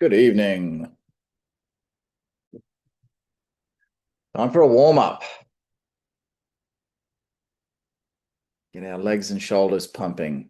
Good evening. Time for a warm-up. Get our legs and shoulders pumping.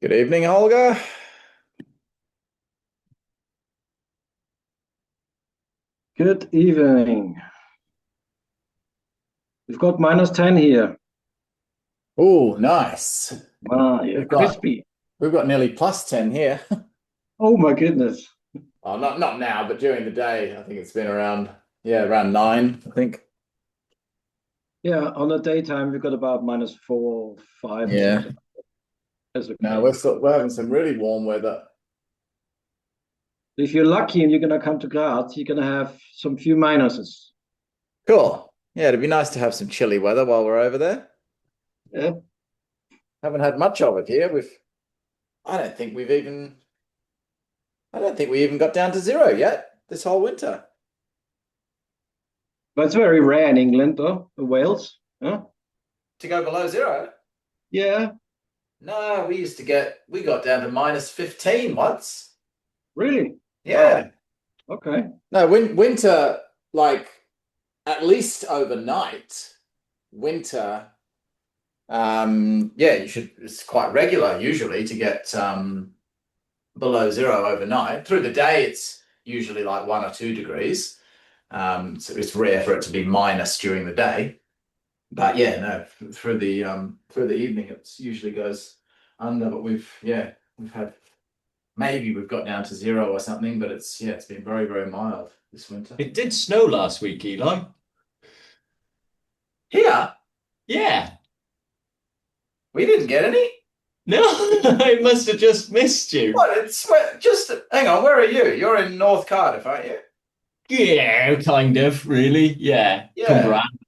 Good evening, Olga. Good evening. We've got -10 here. Oh, nice. Ah, yeah, We've got crispy. we've got nearly +10 here. Oh my goodness. Oh, not now, but during the day, I think it's been around, yeah, around 9, I think. Yeah, on the daytime we've got about -4, 5 or Yeah. something. That's No, okay. we're having some really warm weather. If you're lucky and you're gonna come to Graz, you're gonna have some few minuses. Cool. Yeah, it'd be nice to have some chilly weather while we're over there. Yeah. Haven't had much of it here. I don't think we even got down to 0 yet this whole winter. But it's very rare in England, though, Wales. Huh? To go below 0? Yeah, No, we got down to -15 once. really? Yeah. Wow. Okay. No, winter, like at least overnight, winter, yeah, it's quite regular usually to get below 0 overnight. Through the day, it's usually like 1 or 2 degrees. So it's rare for it to be minus during the day. But yeah, no, through the evening, it usually goes under. But we've had maybe we've got down to 0 or something, but it's been very, very mild this winter. It did snow last week, Eli. Here, Yeah. we didn't get any. No, I must have just missed you. What? Just hang on. Where are you? You're in North Cardiff, aren't you? Yeah, kind of, really. Yeah. Yeah. Cumberland.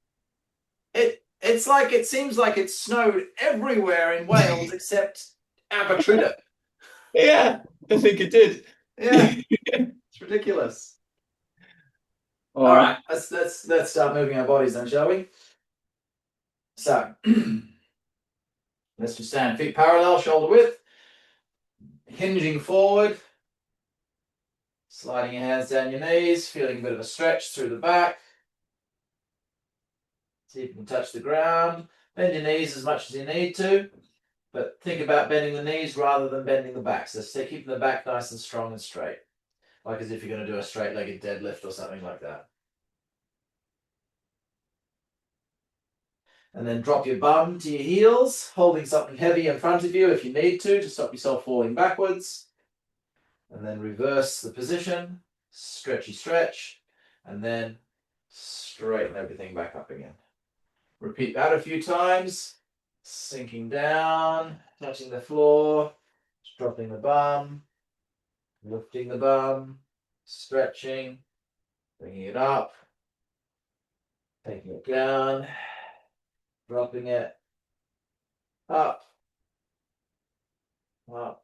It seems like it snowed everywhere in Wales except Abertrwydde. Yeah, I think it did. Yeah, it's ridiculous. All All right. right, let's start moving our bodies then, shall we? So let's just stand feet parallel, shoulder width, hinging forward, sliding your hands down your knees, feeling a bit of a stretch through the back. See if you can touch the ground. Bend your knees as much as you need to, but think about bending the knees rather than bending the back. So stay keeping the back nice and strong and straight, like as if you're going to do a straight-legged deadlift or something like that. And then drop your bum to your heels, holding something heavy in front of you if you need to stop yourself falling backwards. And then reverse the position, stretchy stretch, and then straighten everything back up again. Repeat that a few times, sinking down, touching the floor, dropping the bum, lifting the bum, stretching, bringing it up, taking it down, dropping it, up, up.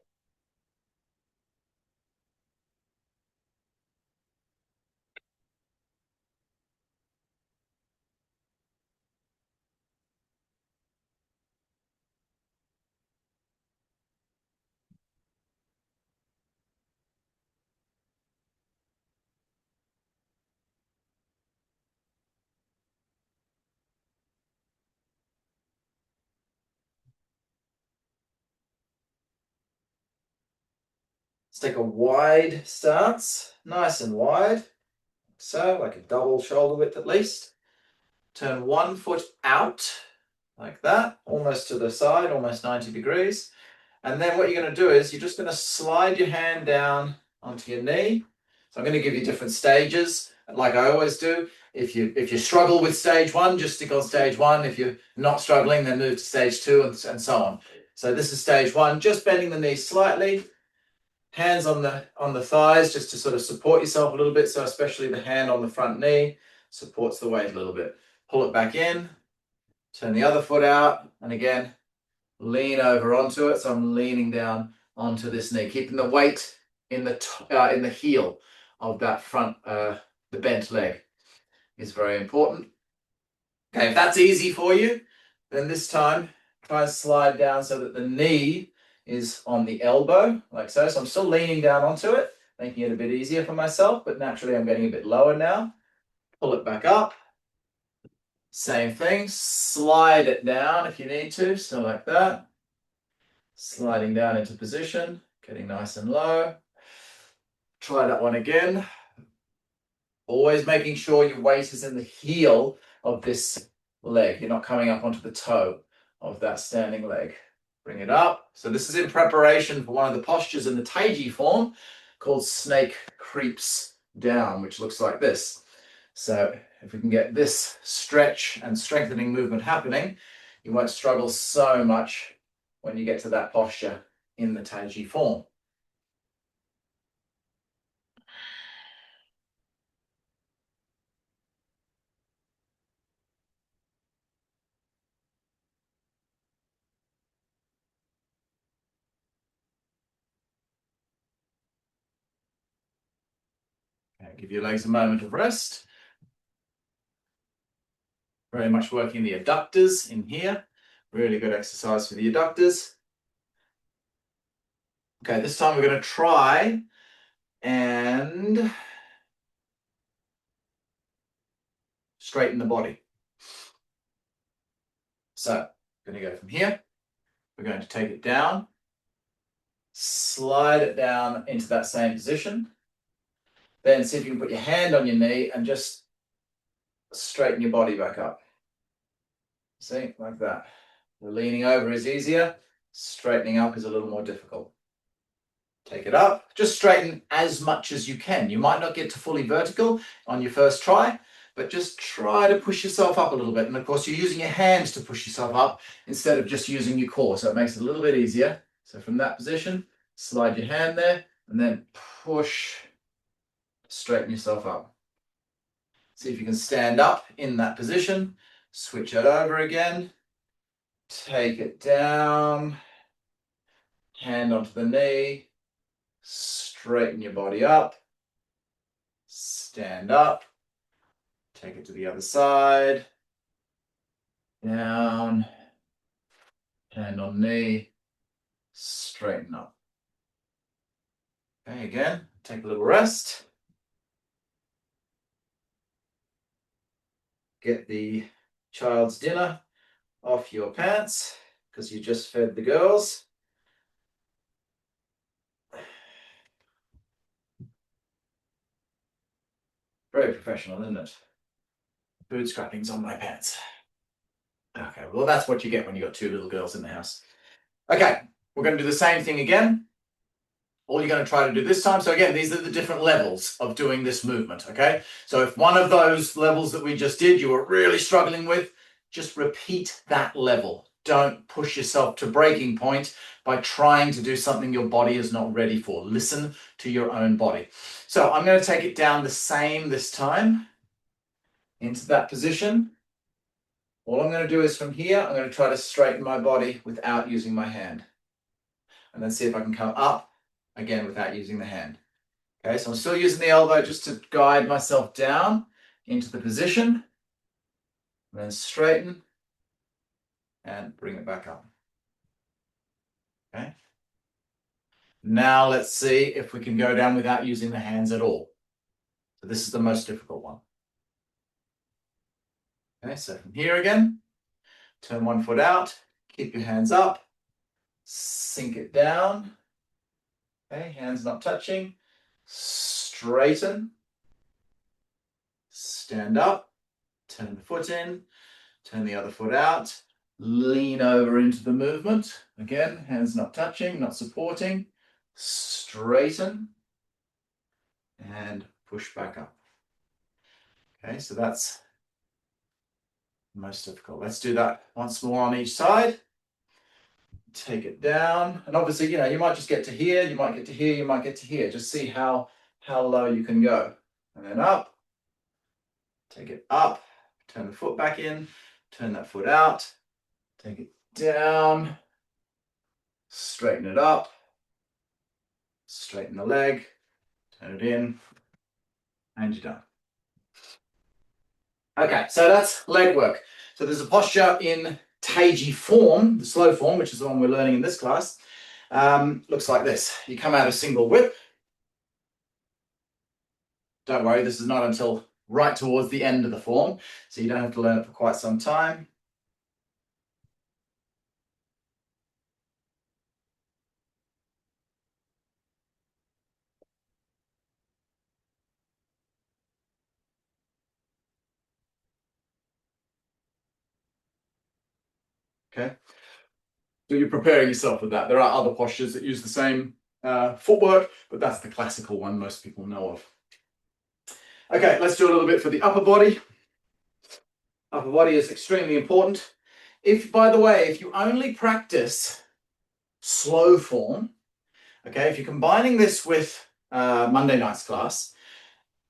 Let's take a wide stance, nice and wide. So, like a double shoulder width at least. Turn one foot out, like that, almost to the side, almost 90 degrees. And then what you're going to do is you're just going to slide your hand down onto your knee. So I'm going to give you different stages, like I always do. If you struggle with stage 1, just stick on stage 1. If you're not struggling, then move to stage 2 and so on. So this is stage 1, just bending the knee slightly. Hands on the thighs just to sort of support yourself a little bit. So especially the hand on the front knee supports the weight a little bit. Pull it back in, turn the other foot out, and again, lean over onto it. So I'm leaning down onto this knee, keeping the weight in the heel of that front, the bent leg is very important. Okay, if that's easy for you, then this time try and slide down so that the knee is on the elbow, like so. So I'm still leaning down onto it, making it a bit easier for myself, but naturally I'm getting a bit lower now. Pull it back up. Same thing, slide it down if you need to, so like that. Sliding down into position, getting nice and low. Try that one again. Always making sure your weight is in the heel of this leg. You're not coming up onto the toe of that standing leg. Bring it up. So this is in preparation for one of the postures in the Taiji form called snake creeps down, which looks like this. So if we can get this stretch and strengthening movement happening, you won't struggle so much when you get to that posture in the Taiji form. Okay, give your legs a moment of rest. Very much working the adductors in here. Really good exercise for the adductors. Okay, this time we're going to try and straighten the body. So, I'm going to go from here. We're going to take it down, slide it down into that same position. Then see if you can put your hand on your knee and just straighten your body back up. See, like that. The leaning over is easier. Straightening up is a little more difficult. Take it up. Just straighten as much as you can. You might not get to fully vertical on your first try, but just try to push yourself up a little bit. And of course, you're using your hands to push yourself up instead of just using your core. So it makes it a little bit easier. So from that position, slide your hand there and then push, straighten yourself up. See if you can stand up in that position. Switch it over again. Take it down. Hand onto the knee. Straighten your body up. Stand up. Take it to the other side. Down. Hand on knee. Straighten up. Okay, again, take a little rest. Get the child's dinner off your pants because you just fed the girls. Very professional, isn't it? Food scrappings on my pants. Okay, well, that's what you get when you've got two little girls in the house. Okay, we're going to do the same thing again. All you're going to try to do this time. So again, these are the different levels of doing this movement, okay? So if one of those levels that we just did, you were really struggling with, just repeat that level. Don't push yourself to breaking point by trying to do something your body is not ready for. Listen to your own body. So I'm going to take it down the same this time into that position. All I'm going to do is from here, I'm going to try to straighten my body without using my hand. And then see if I can come up again without using the hand. Okay, so I'm still using the elbow just to guide myself down into the position. And then straighten and bring it back up. Okay. Now let's see if we can go down without using the hands at all. So this is the most difficult one. Okay, so from here again, turn one foot out, keep your hands up, sink it down. Okay, hands not touching. Straighten. Stand up. Turn the foot in. Turn the other foot out. Lean over into the movement. Again, hands not touching, not supporting. Straighten. And push back up. Okay, so that's the most difficult. Let's do that once more on each side. Take it down. And obviously, you might just get to here, you might get to here, you might get to here. Just see how low you can go. And then up. Take it up. Turn the foot back in. Turn that foot out. Take it down. straighten it up, straighten the leg, turn it in, and you're done. Okay, so that's leg work. So there's a posture in Taiji form, the slow form, which is the one we're learning in this class. Looks like this. You come out of single whip. Don't worry, this is not until right towards the end of the form, so you don't have to learn it for quite some time. Okay, so you're preparing yourself for that. There are other postures that use the same footwork, but that's the classical one most people know of. Okay, let's do a little bit for the upper body. Upper body is extremely important. If, by the way, if you only practice slow form, okay, if you're combining this with Monday night's class,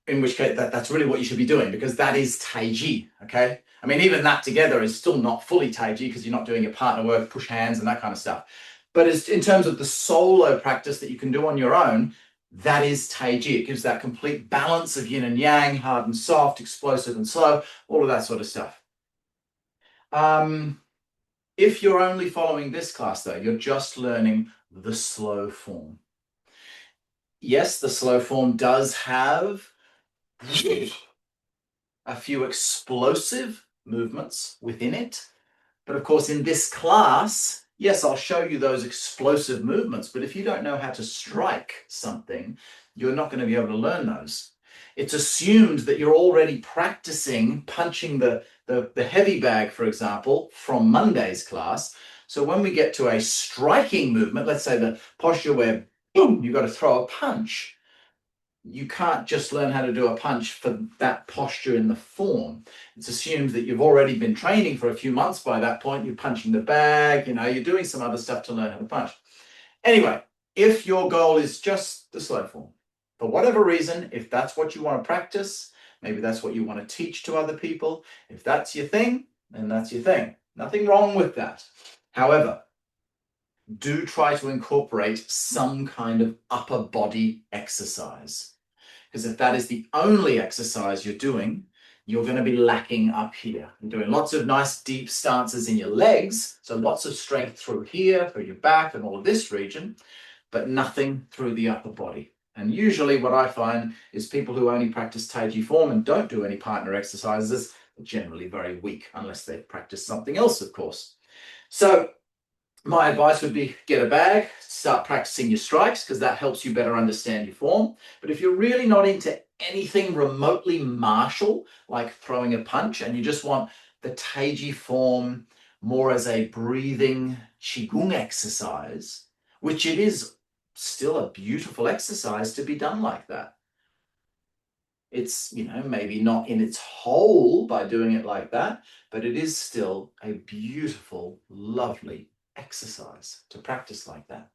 in which case that's really what you should be doing, because that is Taiji, okay? I mean, even that together is still not fully Taiji because you're not doing your partner work, push hands and that kind of stuff. But it's, in terms of the solo practice that you can do on your own, that is Taiji. It gives that complete balance of yin and yang, hard and soft, explosive and slow, all of that sort of stuff. If you're only following this class though, you're just learning the slow form. Yes, the slow form does have a few explosive movements within it. But of course, in this class, yes, I'll show you those explosive movements. But if you don't know how to strike something, you're not going to be able to learn those. It's assumed that you're already practicing punching the heavy bag, for example, from Monday's class. So when we get to a striking movement, let's say the posture where, boom, you've got to throw a punch. You can't just learn how to do a punch for that posture in the form. It's assumed that you've already been training for a few months by that point. You're punching the bag, you know, you're doing some other stuff to learn how to punch. Anyway, if your goal is just the slow form, for whatever reason, if that's what you want to practice, maybe that's what you want to teach to other people, if that's your thing, then that's your thing. Nothing wrong with that. However, do try to incorporate some kind of upper body exercise. Because if that is the only exercise you're doing, you're going to be lacking up here. You're doing lots of nice deep stances in your legs, so lots of strength through here, through your back and all of this region, but nothing through the upper body. And usually what I find is people who only practice Taiji form and don't do any partner exercises are generally very weak, unless they practice something else, of course. So my advice would be get a bag, start practicing your strikes, because that helps you better understand your form. But if you're really not into anything remotely martial, like throwing a punch, and you just want the Taiji form more as a breathing Qigong exercise, which it is still a beautiful exercise to be done like that. It's, you know, maybe not in its whole by doing it like that, but it is still a beautiful, lovely exercise to practice like that.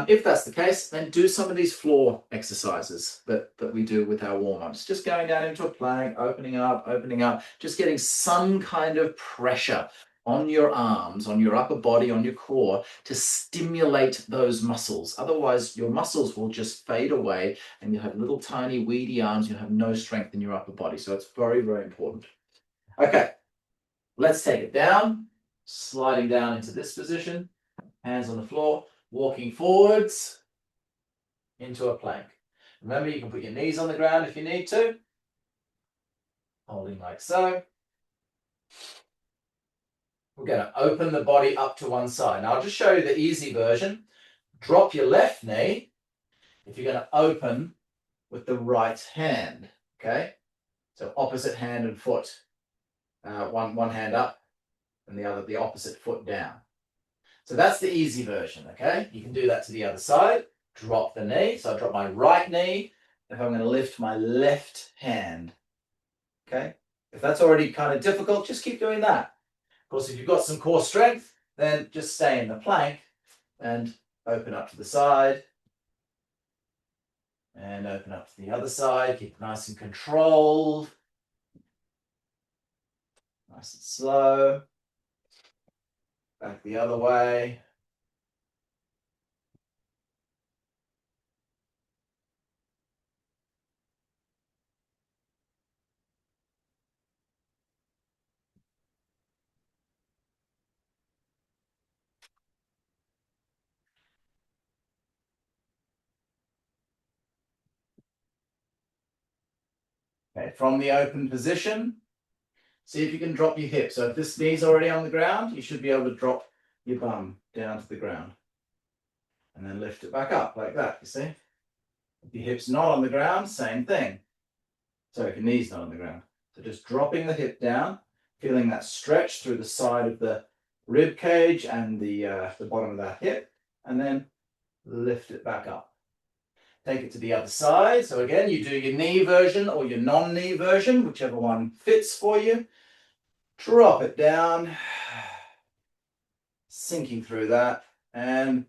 If that's the case, then do some of these floor exercises that we do with our warm-ups. Just going down into a plank, opening up, just getting some kind of pressure on your arms, on your upper body, on your core to stimulate those muscles. Otherwise, your muscles will just fade away and you'll have little tiny weedy arms. You'll have no strength in your upper body. So it's very, very important. Okay, let's take it down. Sliding down into this position, hands on the floor, walking forwards into a plank. Remember, you can put your knees on the ground if you need to. Holding like so. We're going to open the body up to one side. Now, I'll just show you the easy version. Drop your left knee if you're going to open with the right hand, okay? So opposite hand and foot. One hand up and the opposite foot down. So that's the easy version, okay? You can do that to the other side. Drop the knee. So I drop my right knee. If I'm going to lift my left hand, okay? If that's already kind of difficult, just keep doing that. Of course, if you've got some core strength, then just stay in the plank and open up to the side. And open up to the other side. Keep it nice and controlled. Nice and slow. Back the other way. Okay, from the open position, see if you can drop your hip. So if this knee's already on the ground, you should be able to drop your bum down to the ground. And then lift it back up like that, you see? If your hip's not on the ground, same thing. So if your knee's not on the ground. So just dropping the hip down, feeling that stretch through the side of the rib cage and the bottom of that hip, and then lift it back up. Take it to the other side. So again, you do your knee version or your non-knee version, whichever one fits for you. Drop it down, sinking through that, and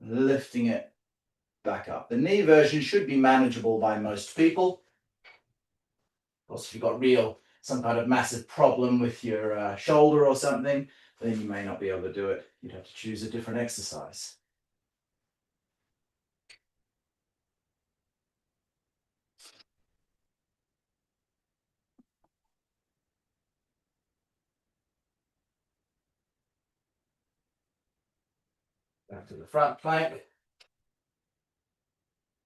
lifting it back up. The knee version should be manageable by most people. Of course, if you've got some kind of massive problem with your shoulder or something, then you may not be able to do it. You'd have to choose a different exercise. Back to the front plank.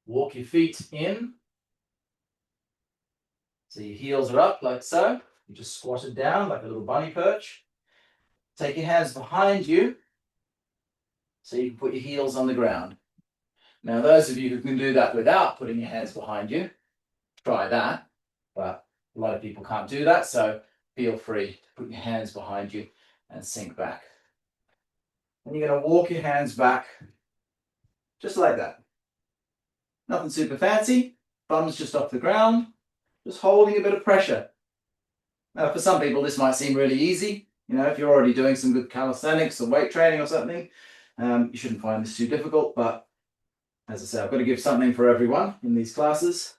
Walk your feet in. So your heels are up like so. You just squat it down like a little bunny perch. Take your hands behind you so you can put your heels on the ground. Now, those of you who can do that without putting your hands behind you, try that. But a lot of people can't do that, so feel free to put your hands behind you and sink back. And you're going to walk your hands back just like that. Nothing super fancy. Bum's just off the ground. Just holding a bit of pressure. Now, for some people, this might seem really easy. You know, if you're already doing some good calisthenics or weight training or something, you shouldn't find this too difficult. But as I say, I've got to give something for everyone in these classes.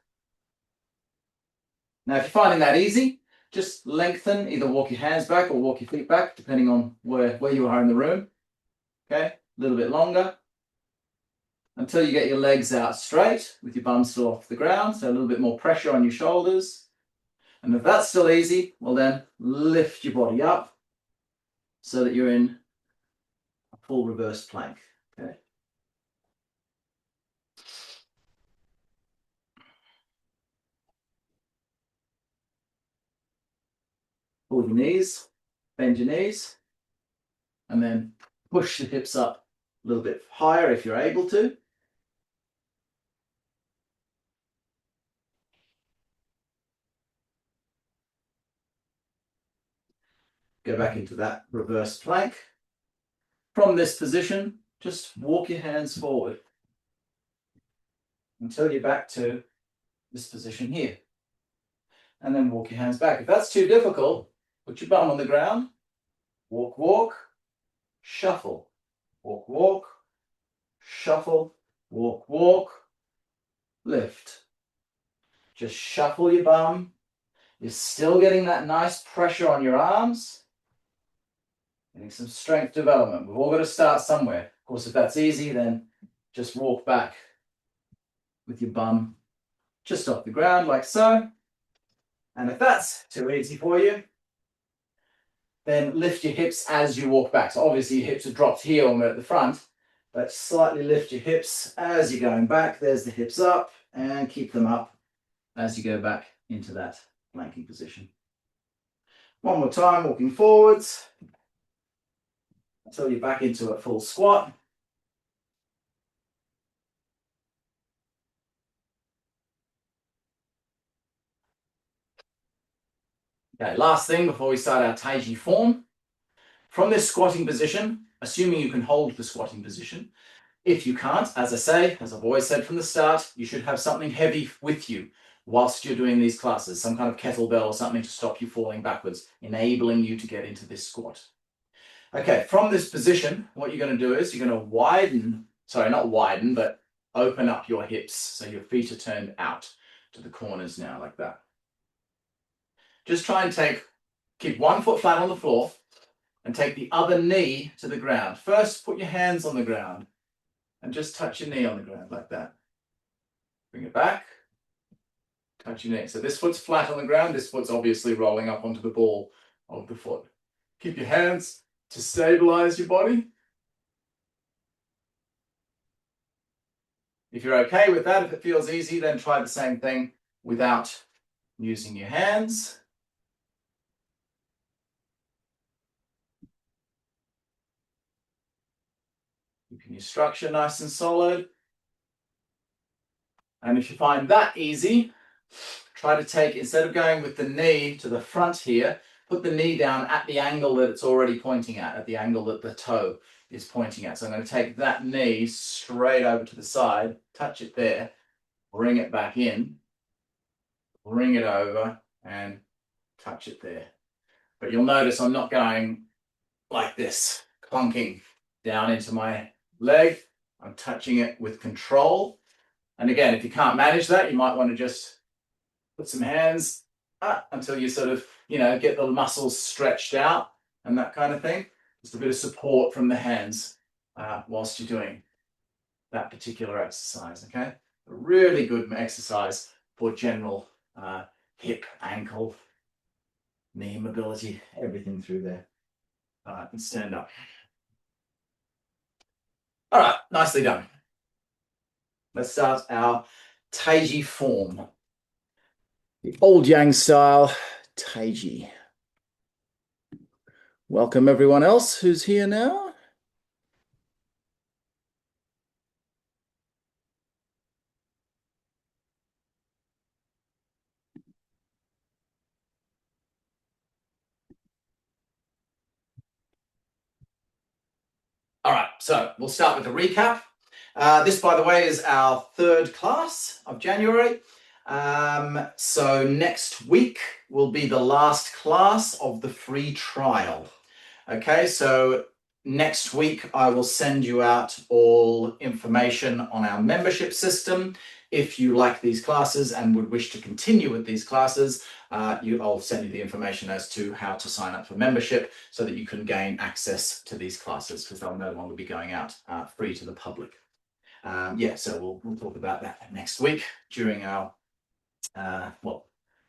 Now, if you're finding that easy, just lengthen, either walk your hands back or walk your feet back, depending on where you are in the room. Okay, a little bit longer. Until you get your legs out straight with your bum still off the ground, so a little bit more pressure on your shoulders. And if that's still easy, well then lift your body up so that you're in a full reverse plank. Okay. Pull your knees, bend your knees, and then push the hips up a little bit higher if you're able to. Go back into that reverse plank. From this position, just walk your hands forward until you're back to this position here. And then walk your hands back. If that's too difficult, put your bum on the ground, walk, walk, shuffle, walk, walk, shuffle, walk, walk, lift. Just shuffle your bum. You're still getting that nice pressure on your arms. Getting some strength development. We've all got to start somewhere. Of course, if that's easy, then just walk back with your bum just off the ground like so. And if that's too easy for you, then lift your hips as you walk back. So obviously your hips are dropped here when we're at the front, but slightly lift your hips as you're going back. There's the hips up, and keep them up as you go back into that planking position. One more time, walking forwards until you're back into a full squat. Okay, last thing before we start our Tai Chi form. From this squatting position, assuming you can hold the squatting position, if you can't, as I say, as I've always said from the start, you should have something heavy with you whilst you're doing these classes, some kind of kettlebell or something to stop you falling backwards, enabling you to get into this squat. Okay, from this position, what you're going to do is you're going to widen, sorry, not widen, but open up your hips so your feet are turned out to the corners now, like that. Just try and keep one foot flat on the floor and take the other knee to the ground. First, put your hands on the ground and just touch your knee on the ground like that. Bring it back, touch your knee. So this foot's flat on the ground, this foot's obviously rolling up onto the ball of the foot. Keep your hands to stabilize your body. If you're okay with that, if it feels easy, then try the same thing without using your hands. Keeping your structure nice and solid. And if you find that easy, try to take, instead of going with the knee to the front here, put the knee down at the angle that it's already pointing at the angle that the toe is pointing at. So I'm going to take that knee straight over to the side, touch it there, bring it back in, bring it over, and touch it there. But you'll notice I'm not going like this, clunking down into my leg. I'm touching it with control. And again, if you can't manage that, you might want to just put some hands until you sort of, get the muscles stretched out and that kind of thing. Just a bit of support from the hands whilst you're doing that particular exercise, okay? A really good exercise for general hip, ankle, knee mobility, everything through there. All right, and stand up. All right, nicely done. Let's start our Taiji form. The Old Yang Style Taiji. Welcome everyone else who's here now. All right, so we'll start with a recap. This, by the way, is our third class of January. So next week will be the last class of the free trial. Okay, so next week I will send you out all information on our membership system. If you like these classes and would wish to continue with these classes, I'll send you the information as to how to sign up for membership so that you can gain access to these classes, because they'll no longer be going out free to the public. So we'll talk about that next week during our,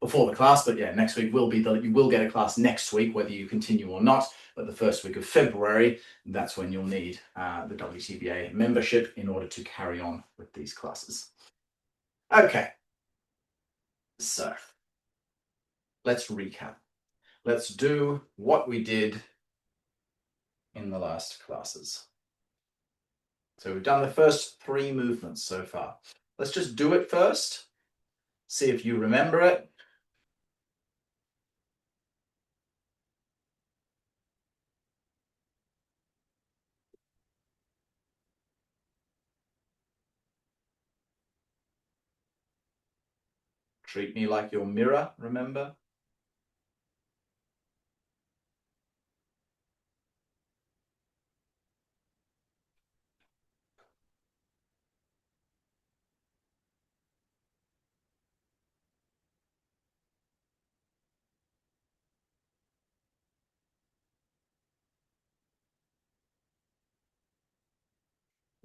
before the class, but yeah, next week you will get a class next week, whether you continue or not. But the first week of February, that's when you'll need the WTBA membership in order to carry on with these classes. Okay, so let's recap. Let's do what we did in the last classes. So we've done the first 3 movements so far. Let's just do it first. See if you remember it. Treat me like your mirror, remember?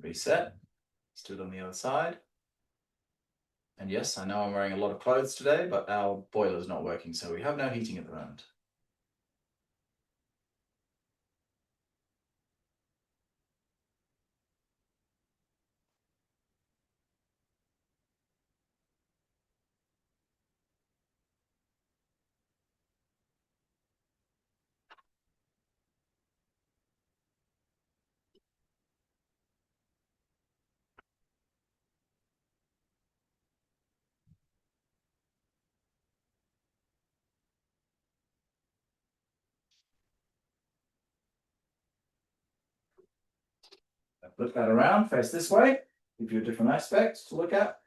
Reset. Let's do it on the other side. And yes, I know I'm wearing a lot of clothes today, but our boiler's not working, so we have no heating at the moment. Flip that around, face this way, give you a different aspect to look at.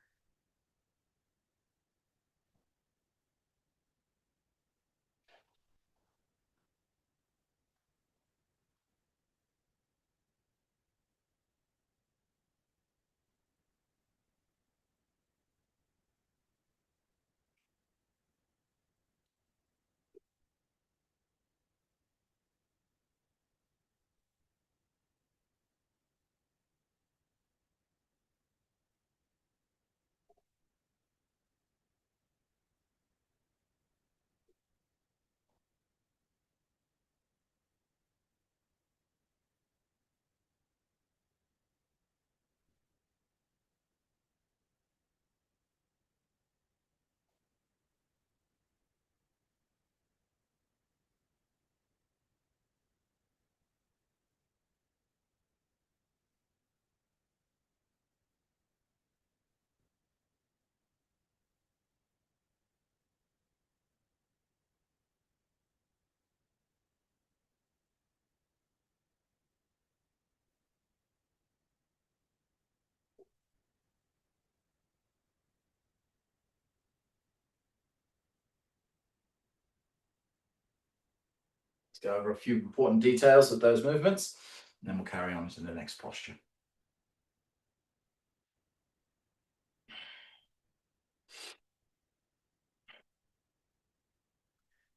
go over a few important details of those movements, and then we'll carry on to the next posture.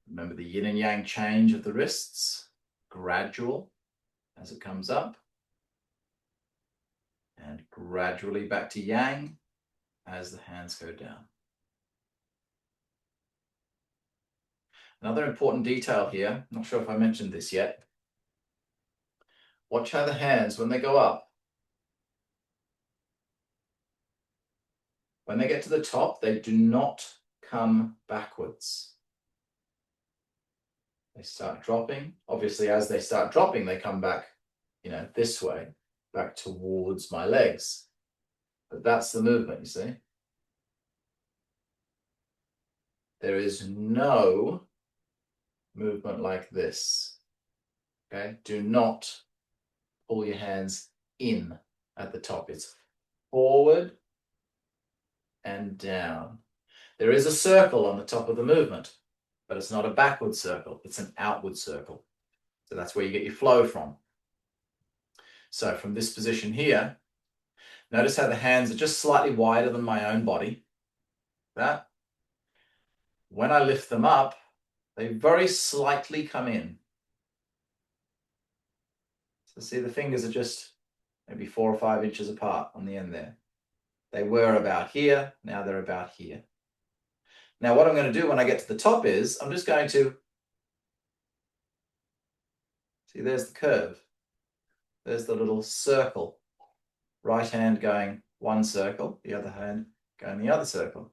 Remember the yin and yang change of the wrists, gradual as it comes up, and gradually back to yang as the hands go down. Another important detail here, not sure if I mentioned this yet. Watch how the hands, when they go up, when they get to the top, they do not come backwards. They start dropping. Obviously, as they start dropping, they come back, this way, back towards my legs. But that's the movement, you see. There is no movement like this. Okay? Do not pull your hands in at the top. It's forward and down. There is a circle on the top of the movement, but it's not a backward circle. It's an outward circle. So that's where you get your flow from. So from this position here, notice how the hands are just slightly wider than my own body. That. When I lift them up, they very slightly come in. So see, the fingers are just maybe 4 or 5 inches apart on the end there. They were about here, now they're about here. Now what I'm going to do when I get to the top is, I'm just going to, see there's the curve. There's the little circle. Right hand going one circle, the other hand going the other circle.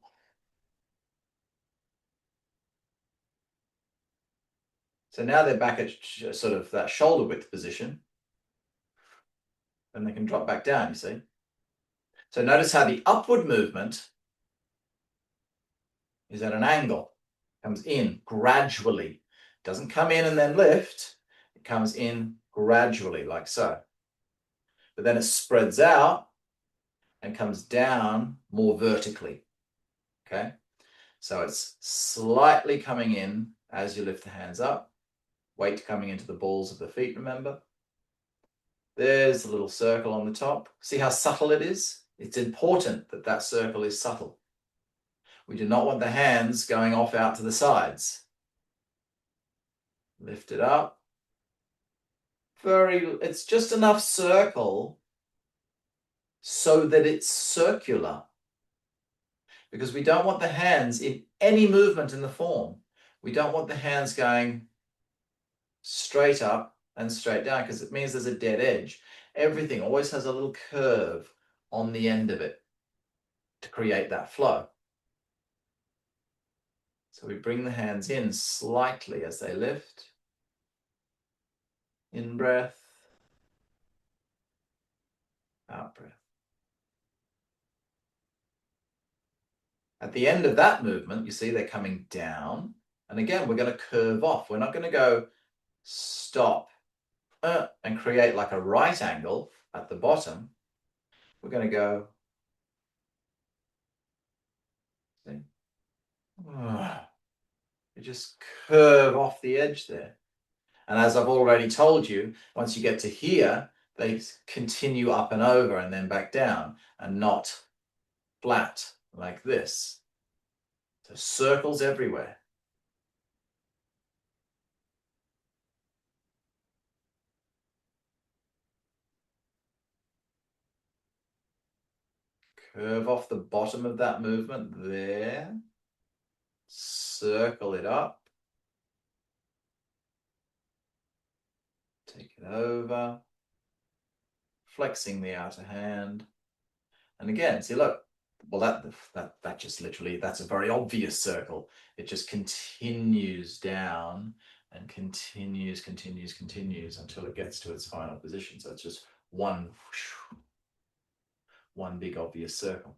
So now they're back at sort of that shoulder width position. And they can drop back down, you see. So notice how the upward movement is at an angle. Comes in gradually. Doesn't come in and then lift. It comes in gradually, like so. But then it spreads out and comes down more vertically. Okay? So it's slightly coming in as you lift the hands up. Weight coming into the balls of the feet, remember? There's a little circle on the top. See how subtle it is? It's important that that circle is subtle. We do not want the hands going off out to the sides. Lift it up. It's just enough circle so that it's circular. Because we don't want the hands in any movement in the form. We don't want the hands going straight up and straight down because it means there's a dead edge. Everything always has a little curve on the end of it to create that flow. So we bring the hands in slightly as they lift. In breath, out breath. At the end of that movement, you see they're coming down. And again, we're going to curve off. We're not going to go stop and create like a right angle at the bottom. We're going to go, see? You just curve off the edge there. And as I've already told you, once you get to here, they continue up and over and then back down and not flat like this. So circles everywhere. Curve off the bottom of that movement there. Circle it up. Take it over. Flexing the outer hand. And again, see, look, well, that just literally, that's a very obvious circle. It just continues down and continues until it gets to its final position. So it's just one big obvious circle.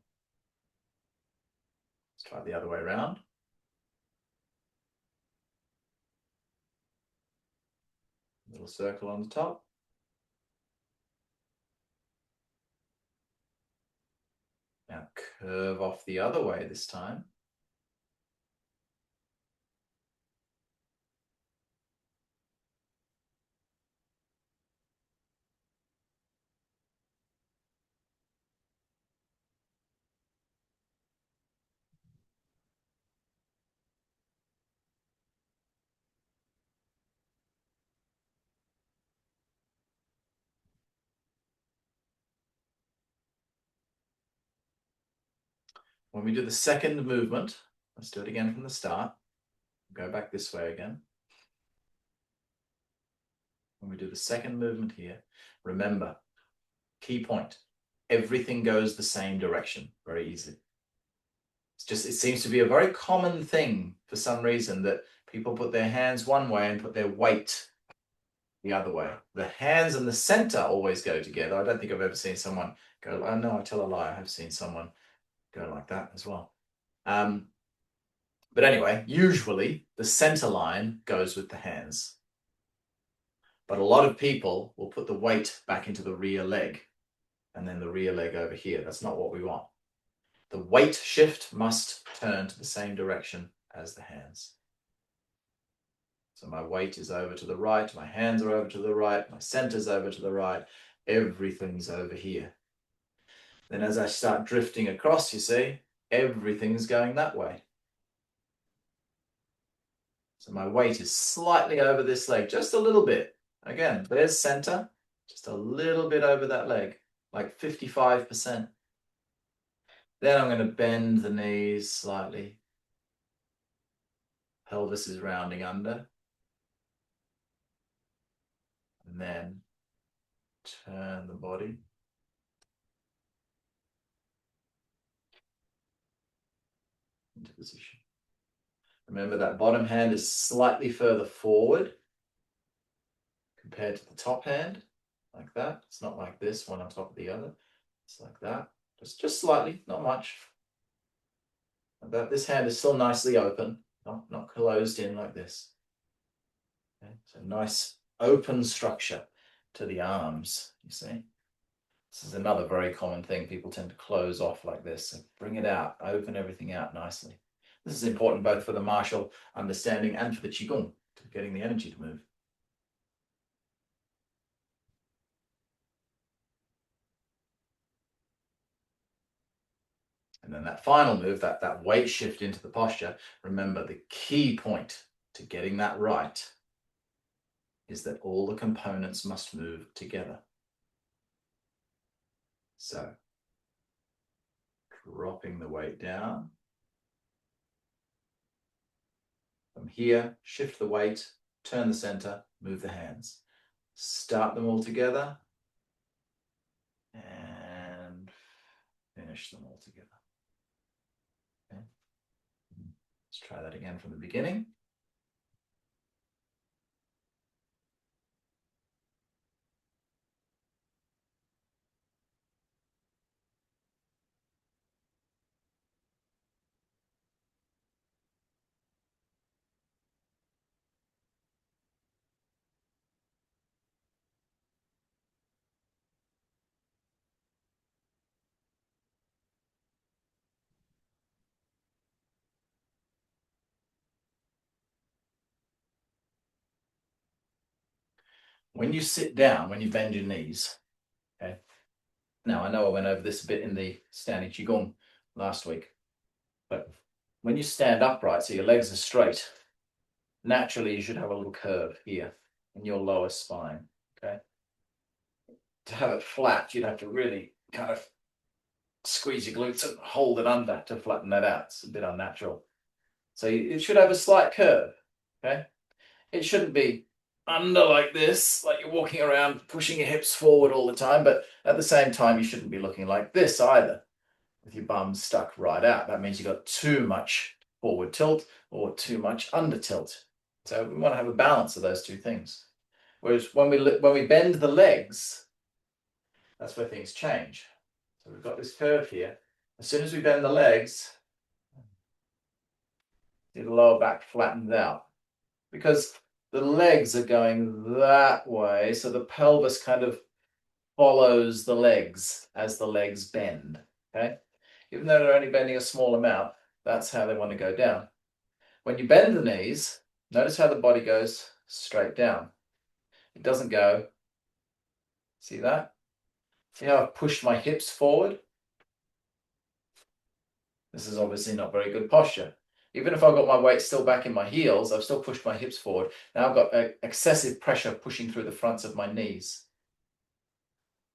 Let's try the other way around. Little circle on the top. Now curve off the other way this time. when we do the second movement, let's do it again from the start. Go back this way again. When we do the second movement here, remember, key point, everything goes the same direction very easily. It seems to be a very common thing for some reason that people put their hands one way and put their weight the other way. The hands and the center always go together. I don't think I've ever seen someone go, oh no, I tell a lie. I have seen someone go like that as well. But anyway, usually the center line goes with the hands. But a lot of people will put the weight back into the rear leg and then the rear leg over here. That's not what we want. The weight shift must turn to the same direction as the hands. So my weight is over to the right, my hands are over to the right, my center's over to the right, everything's over here. Then as I start drifting across, you see, everything's going that way. So my weight is slightly over this leg, just a little bit. Again, there's center, just a little bit over that leg, like 55%. Then I'm going to bend the knees slightly. Pelvis is rounding under. And then turn the body. Into position. Remember that bottom hand is slightly further forward compared to the top hand, like that. It's not like this, one on top of the other. It's like that, just slightly, not much. Like that. This hand is still nicely open, not closed in like this. Okay. So nice open structure to the arms, you see. This is another very common thing. People tend to close off like this. So bring it out, open everything out nicely. This is important both for the martial understanding and for the Qigong, to getting the energy to move. And then that final move, that weight shift into the posture, remember the key point to getting that right is that all the components must move together. So, dropping the weight down. From here, shift the weight, turn the center, move the hands. Start them all together and finish them all together. Okay. Let's try that again from the beginning. When you sit down, when you bend your knees, okay. Now, I know I went over this a bit in the standing Qigong last week, but when you stand upright, so your legs are straight, naturally you should have a little curve here in your lower spine, okay? To have it flat, you'd have to really kind of squeeze your glutes and hold it under to flatten that out. It's a bit unnatural. So it should have a slight curve, okay? It shouldn't be under like this, like you're walking around pushing your hips forward all the time, but at the same time, you shouldn't be looking like this either, with your bum stuck right out. That means you've got too much forward tilt or too much under tilt. So we want to have a balance of those two things. Whereas when we bend the legs, that's where things change. So we've got this curve here. As soon as we bend the legs, the lower back flattens out because the legs are going that way. So the pelvis kind of follows the legs as the legs bend, okay? Even though they're only bending a small amount, that's how they want to go down. When you bend the knees, notice how the body goes straight down. It doesn't go, see that? See how I've pushed my hips forward? This is obviously not very good posture. Even if I've got my weight still back in my heels, I've still pushed my hips forward. Now I've got excessive pressure pushing through the fronts of my knees.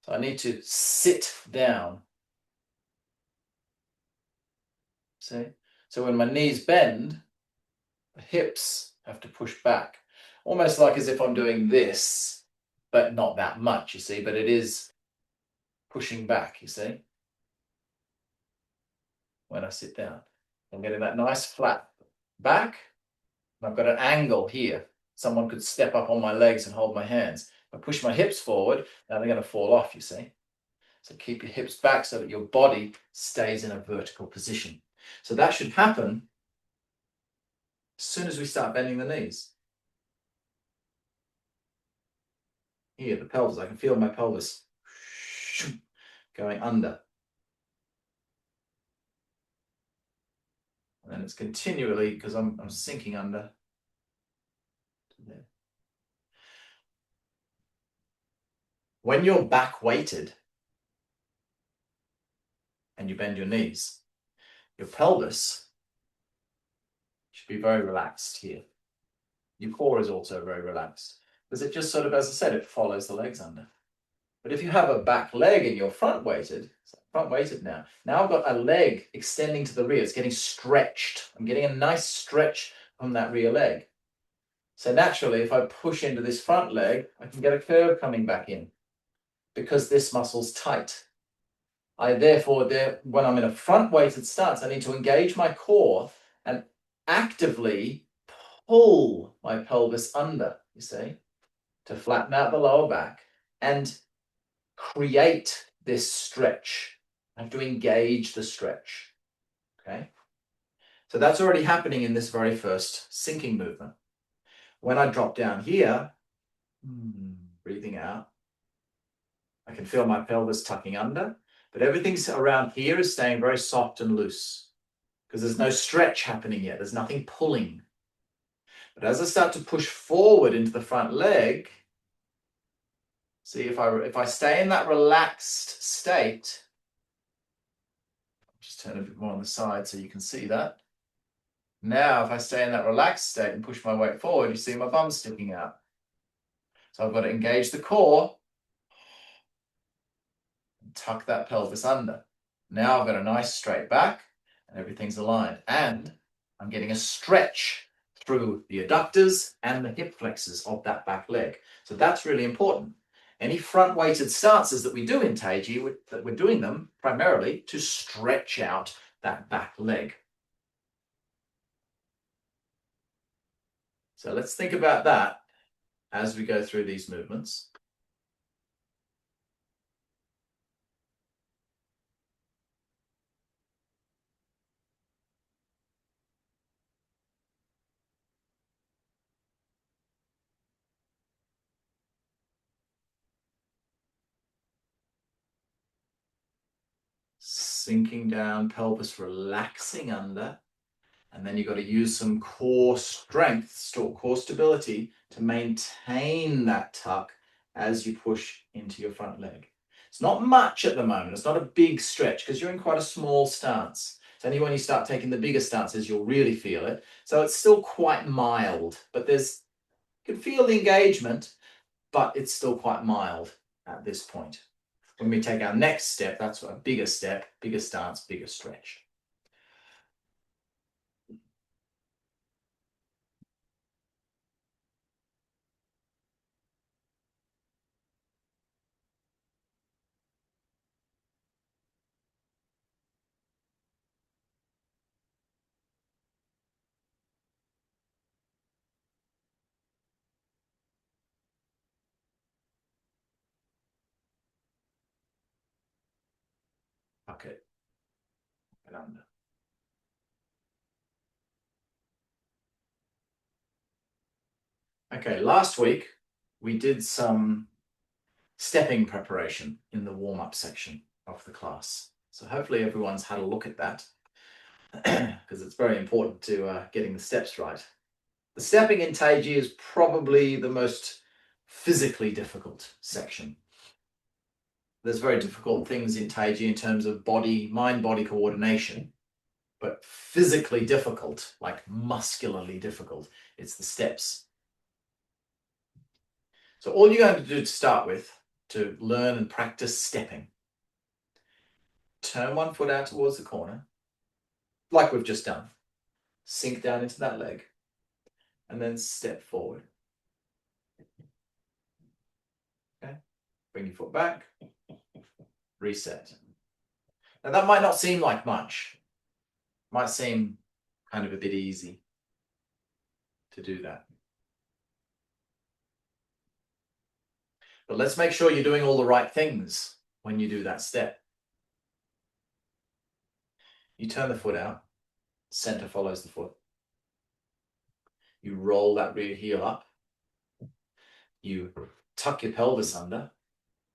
So I need to sit down. See? So when my knees bend, the hips have to push back. Almost like as if I'm doing this, but not that much, you see, but it is pushing back, you see, when I sit down. I'm getting that nice flat back. And I've got an angle here. Someone could step up on my legs and hold my hands. If I push my hips forward, now they're going to fall off, you see. So keep your hips back so that your body stays in a vertical position. So that should happen as soon as we start bending the knees. Here, the pelvis, I can feel my pelvis going under. And then it's continually, because I'm sinking under. When you're back weighted and you bend your knees, your pelvis should be very relaxed here. Your core is also very relaxed because it just sort of, as I said, it follows the legs under. But if you have a back leg and you're front weighted now. Now I've got a leg extending to the rear. It's getting stretched. I'm getting a nice stretch from that rear leg. So naturally, if I push into this front leg, I can get a curve coming back in because this muscle's tight. I therefore, when I'm in a front weighted stance, I need to engage my core and actively pull my pelvis under, you see, to flatten out the lower back and create this stretch. I have to engage the stretch, okay? So that's already happening in this very first sinking movement. When I drop down here, breathing out, I can feel my pelvis tucking under, but everything's around here is staying very soft and loose because there's no stretch happening yet. There's nothing pulling. But as I start to push forward into the front leg, see, if I stay in that relaxed state, just turn a bit more on the side so you can see that. Now, if I stay in that relaxed state and push my weight forward, you see my bum sticking out. So I've got to engage the core and tuck that pelvis under. Now I've got a nice straight back and everything's aligned. And I'm getting a stretch through the adductors and the hip flexors of that back leg. So that's really important. Any front weighted stances that we do in Taiji, we're doing them primarily to stretch out that back leg. So let's think about that as we go through these movements. Sinking down, pelvis relaxing under, and then you've got to use some core strength, core stability to maintain that tuck as you push into your front leg. It's not much at the moment. It's not a big stretch because you're in quite a small stance. It's only when you start taking the bigger stances you'll really feel it. So it's still quite mild, but you can feel the engagement, but it's still quite mild at this point. When we take our next step, that's a bigger step, bigger stance, bigger stretch. Okay, get under. Okay, last week we did some stepping preparation in the warm-up section of the class. So hopefully everyone's had a look at that because it's very important to getting the steps right. The stepping in Taiji is probably the most physically difficult section. There's very difficult things in Taiji in terms of mind-body coordination, but physically difficult, like muscularly difficult, it's the steps. So all you're going to do to start with, to learn and practice stepping, turn one foot out towards the corner, like we've just done. Sink down into that leg and then step forward. Okay, bring your foot back, reset. Now that might not seem like much. Might seem kind of a bit easy to do that. But let's make sure you're doing all the right things when you do that step. You turn the foot out, center follows the foot. You roll that rear heel up. You tuck your pelvis under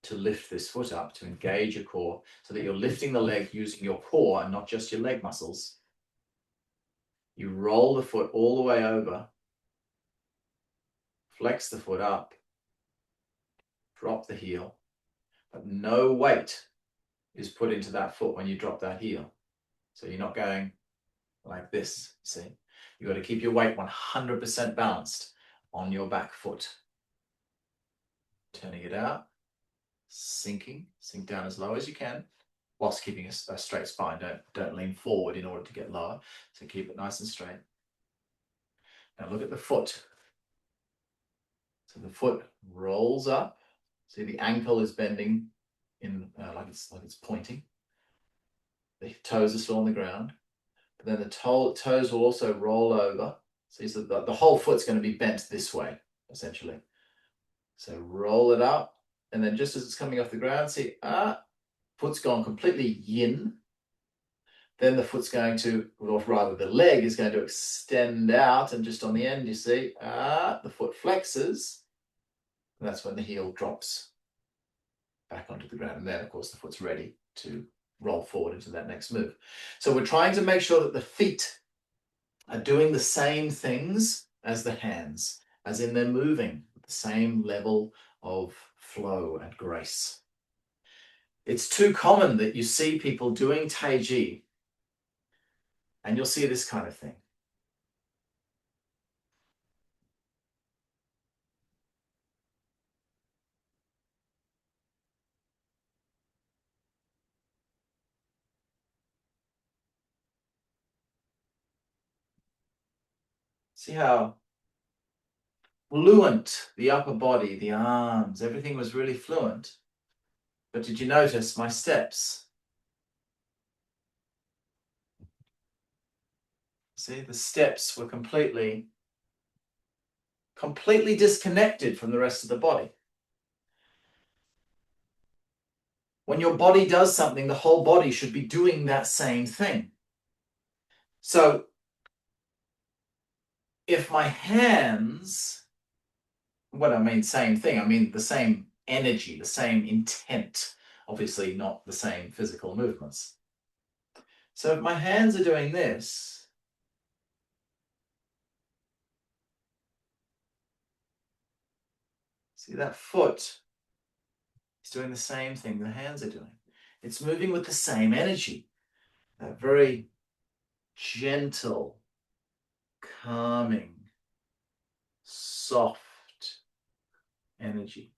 to lift this foot up, to engage your core, so that you're lifting the leg using your core and not just your leg muscles. You roll the foot all the way over, flex the foot up, drop the heel, but no weight is put into that foot when you drop that heel. So you're not going like this, see? You've got to keep your weight 100% balanced on your back foot. Turning it out, sinking, sink down as low as you can, whilst keeping a straight spine. Don't lean forward in order to get lower. So keep it nice and straight. Now look at the foot. So the foot rolls up. See, the ankle is bending in like it's pointing. The toes are still on the ground. But then the toes will also roll over. See, so the whole foot's going to be bent this way, essentially. So roll it up. And then just as it's coming off the ground, see, foot's gone completely yin. Then the foot's going to, or rather the leg is going to extend out, and just on the end, you see, the foot flexes. And that's when the heel drops back onto the ground. And then, of course, the foot's ready to roll forward into that next move. So we're trying to make sure that the feet are doing the same things as the hands, as in they're moving with the same level of flow and grace. It's too common that you see people doing Tai Chi and you'll see this kind of thing. See how fluent the upper body, the arms, everything was really fluent. But did you notice my steps? See, the steps were completely disconnected from the rest of the body. When your body does something, the whole body should be doing that same thing. So if my hands, what I mean, same thing, I mean the same energy, the same intent, obviously not the same physical movements. So if my hands are doing this, see that foot is doing the same thing the hands are doing. It's moving with the same energy, that very gentle, calming, soft energy.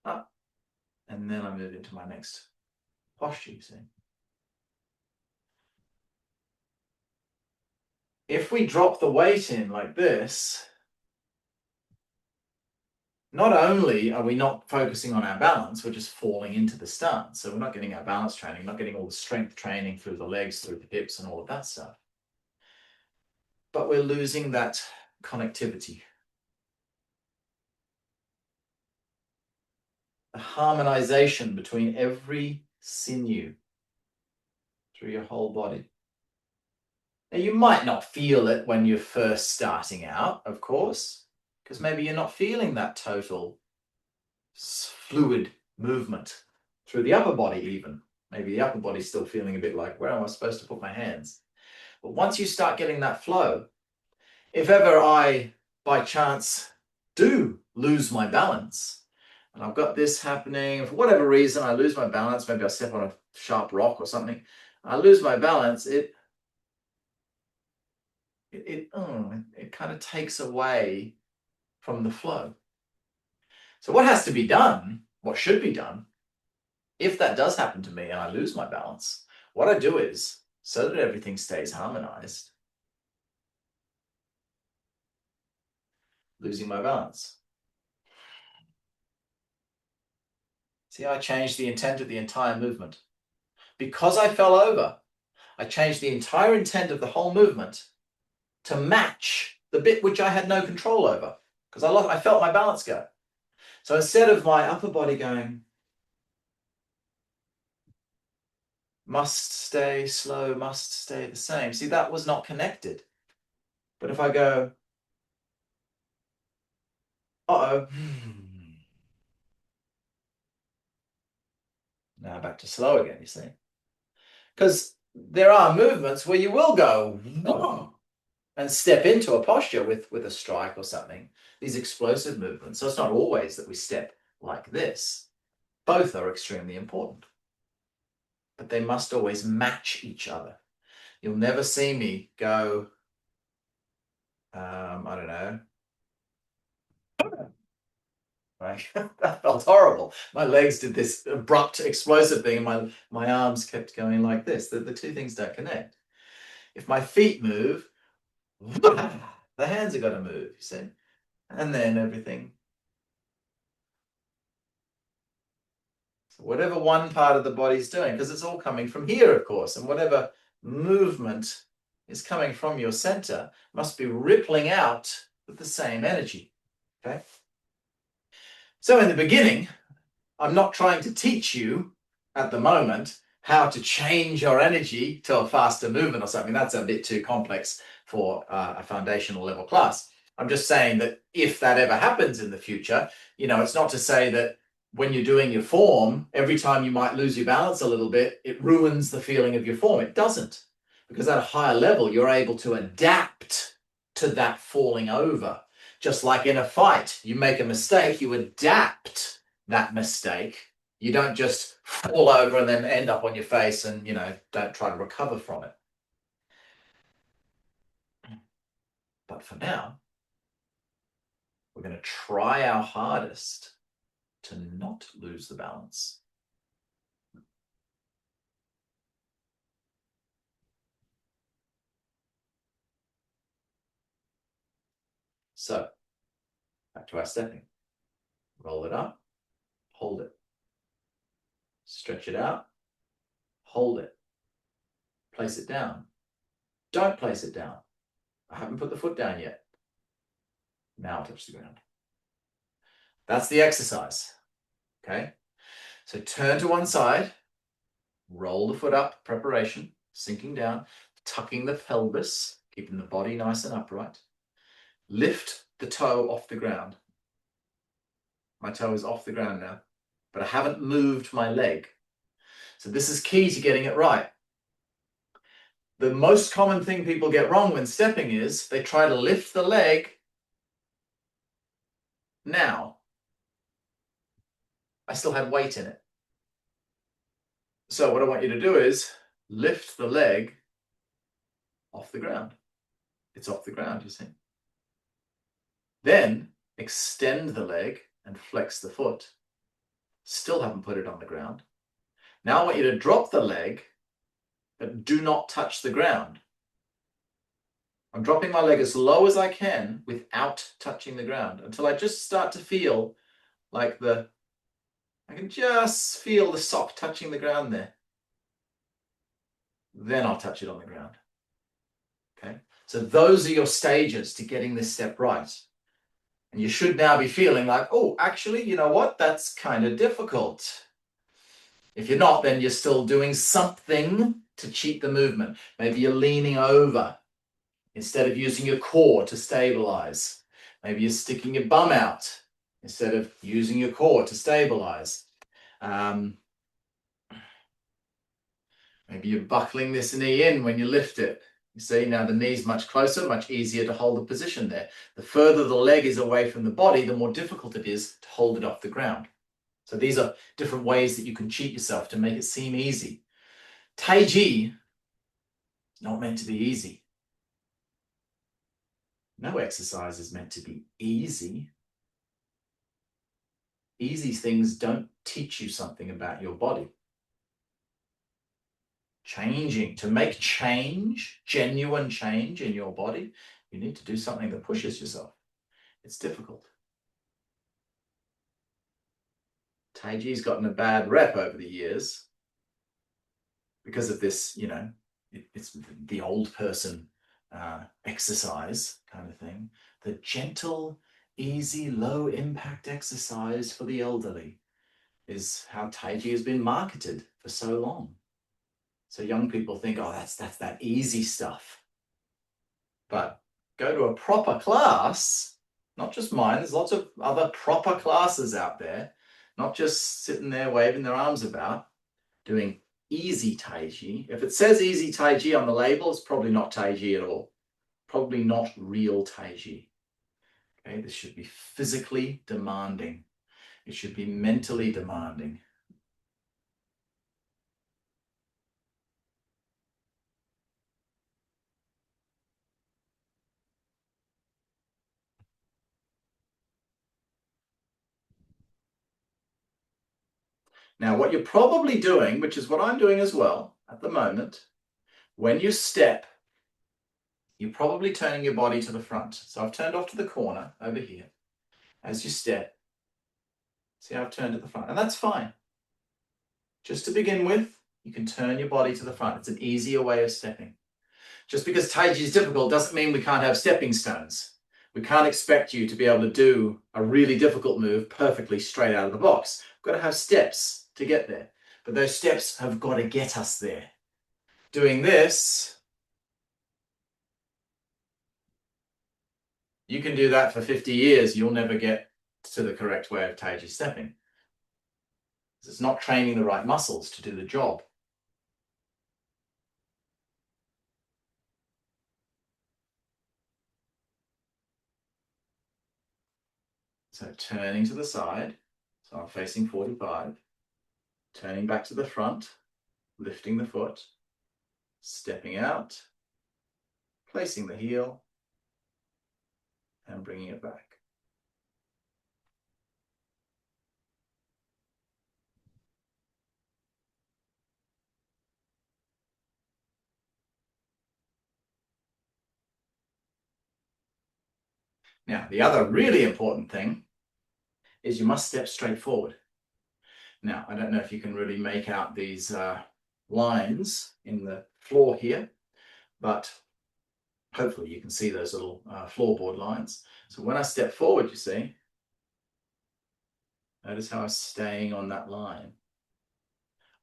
Up. And then I move into my next posture, you see. If we drop the weight in like this, not only are we not focusing on our balance, we're just falling into the stance. So we're not getting our balance training, not getting all the strength training through the legs, through the hips and all of that stuff. But we're losing that connectivity. The harmonization between every sinew through your whole body. Now, you might not feel it when you're first starting out, of course, because maybe you're not feeling that total fluid movement through the upper body even. Maybe the upper body's still feeling a bit like, where am I supposed to put my hands? But once you start getting that flow, if ever I, by chance, do lose my balance, and I've got this happening, for whatever reason, I lose my balance, maybe I step on a sharp rock or something, I lose my balance, it kind of takes away from the flow. So what has to be done, what should be done, if that does happen to me and I lose my balance, what I do is so that everything stays harmonized. Losing my balance. See, I changed the intent of the entire movement. Because I fell over, I changed the entire intent of the whole movement to match the bit which I had no control over, because I felt my balance go. So instead of my upper body going, must stay slow, must stay the same. See, that was not connected. But if I go, uh-oh, now back to slow again, you see. Because there are movements where you will go and step into a posture with a strike or something, these explosive movements. So it's not always that we step like this. Both are extremely important. But they must always match each other. You'll never see me go, I don't know. Right? That felt horrible. My legs did this abrupt, explosive thing, and my arms kept going like this. The two things don't connect. If my feet move, the hands have got to move, you see? And then everything. So whatever one part of the body's doing, because it's all coming from here, of course, and whatever movement is coming from your center must be rippling out with the same energy, okay? So in the beginning, I'm not trying to teach you at the moment how to change your energy to a faster movement or something. That's a bit too complex for a foundational level class. I'm just saying that if that ever happens in the future, you know, it's not to say that when you're doing your form, every time you might lose your balance a little bit, it ruins the feeling of your form. It doesn't, because at a higher level, you're able to adapt to that falling over. Just like in a fight, you make a mistake, you adapt that mistake. You don't just fall over and then end up on your face and, you know, don't try to recover from it. But for now, we're going to try our hardest to not lose the balance. So, back to our stepping. Roll it up, hold it. Stretch it out, hold it. Place it down. Don't place it down. I haven't put the foot down yet. Now touch the ground. That's the exercise, okay? So turn to one side, roll the foot up, preparation, sinking down, tucking the pelvis, keeping the body nice and upright. Lift the toe off the ground. My toe is off the ground now, but I haven't moved my leg. So this is key to getting it right. The most common thing people get wrong when stepping is they try to lift the leg now. I still had weight in it. So what I want you to do is lift the leg off the ground. It's off the ground, you see. Then extend the leg and flex the foot. Still haven't put it on the ground. Now I want you to drop the leg, but do not touch the ground. I'm dropping my leg as low as I can without touching the ground until I just start to feel like I can just feel the sock touching the ground there. Then I'll touch it on the ground. Okay? So those are your stages to getting this step right. And you should now be feeling like, oh, actually, you know what? That's kind of difficult. If you're not, then you're still doing something to cheat the movement. Maybe you're leaning over instead of using your core to stabilize. Maybe you're sticking your bum out instead of using your core to stabilize. Maybe you're buckling this knee in when you lift it. You see, now the knee's much closer, much easier to hold the position there. The further the leg is away from the body, the more difficult it is to hold it off the ground. So these are different ways that you can cheat yourself to make it seem easy. Tai Chi is not meant to be easy. No exercise is meant to be easy. Easy things don't teach you something about your body. changing. To make change, genuine change in your body, you need to do something that pushes yourself. It's difficult. Tai Chi's gotten a bad rep over the years because of this, you know, it's the old person exercise kind of thing. The gentle, easy, low impact exercise for the elderly is how Tai Chi has been marketed for so long. So young people think, oh, that's that easy stuff. But go to a proper class, not just mine, there's lots of other proper classes out there, not just sitting there waving their arms about, doing easy Tai Chi. If it says easy Tai Chi on the label, it's probably not Tai Chi at all. Probably not real Tai Chi. Okay, this should be physically demanding. It should be mentally demanding. Now, what you're probably doing, which is what I'm doing as well at the moment, when you step, you're probably turning your body to the front. So I've turned off to the corner over here. As you step, see how I've turned to the front, and that's fine. Just to begin with, you can turn your body to the front. It's an easier way of stepping. Just because Tai Chi is difficult doesn't mean we can't have stepping stones. We can't expect you to be able to do a really difficult move perfectly straight out of the box. We've got to have steps to get there. But those steps have got to get us there. Doing this, you can do that for 50 years. You'll never get to the correct way of Tai Chi stepping. It's not training the right muscles to do the job. So turning to the side, so I'm facing 45, turning back to the front, lifting the foot, stepping out, placing the heel, and bringing it back. Now, the other really important thing is you must step straight forward. Now, I don't know if you can really make out these lines in the floor here, but hopefully you can see those little floorboard lines. So when I step forward, you see, notice how I'm staying on that line.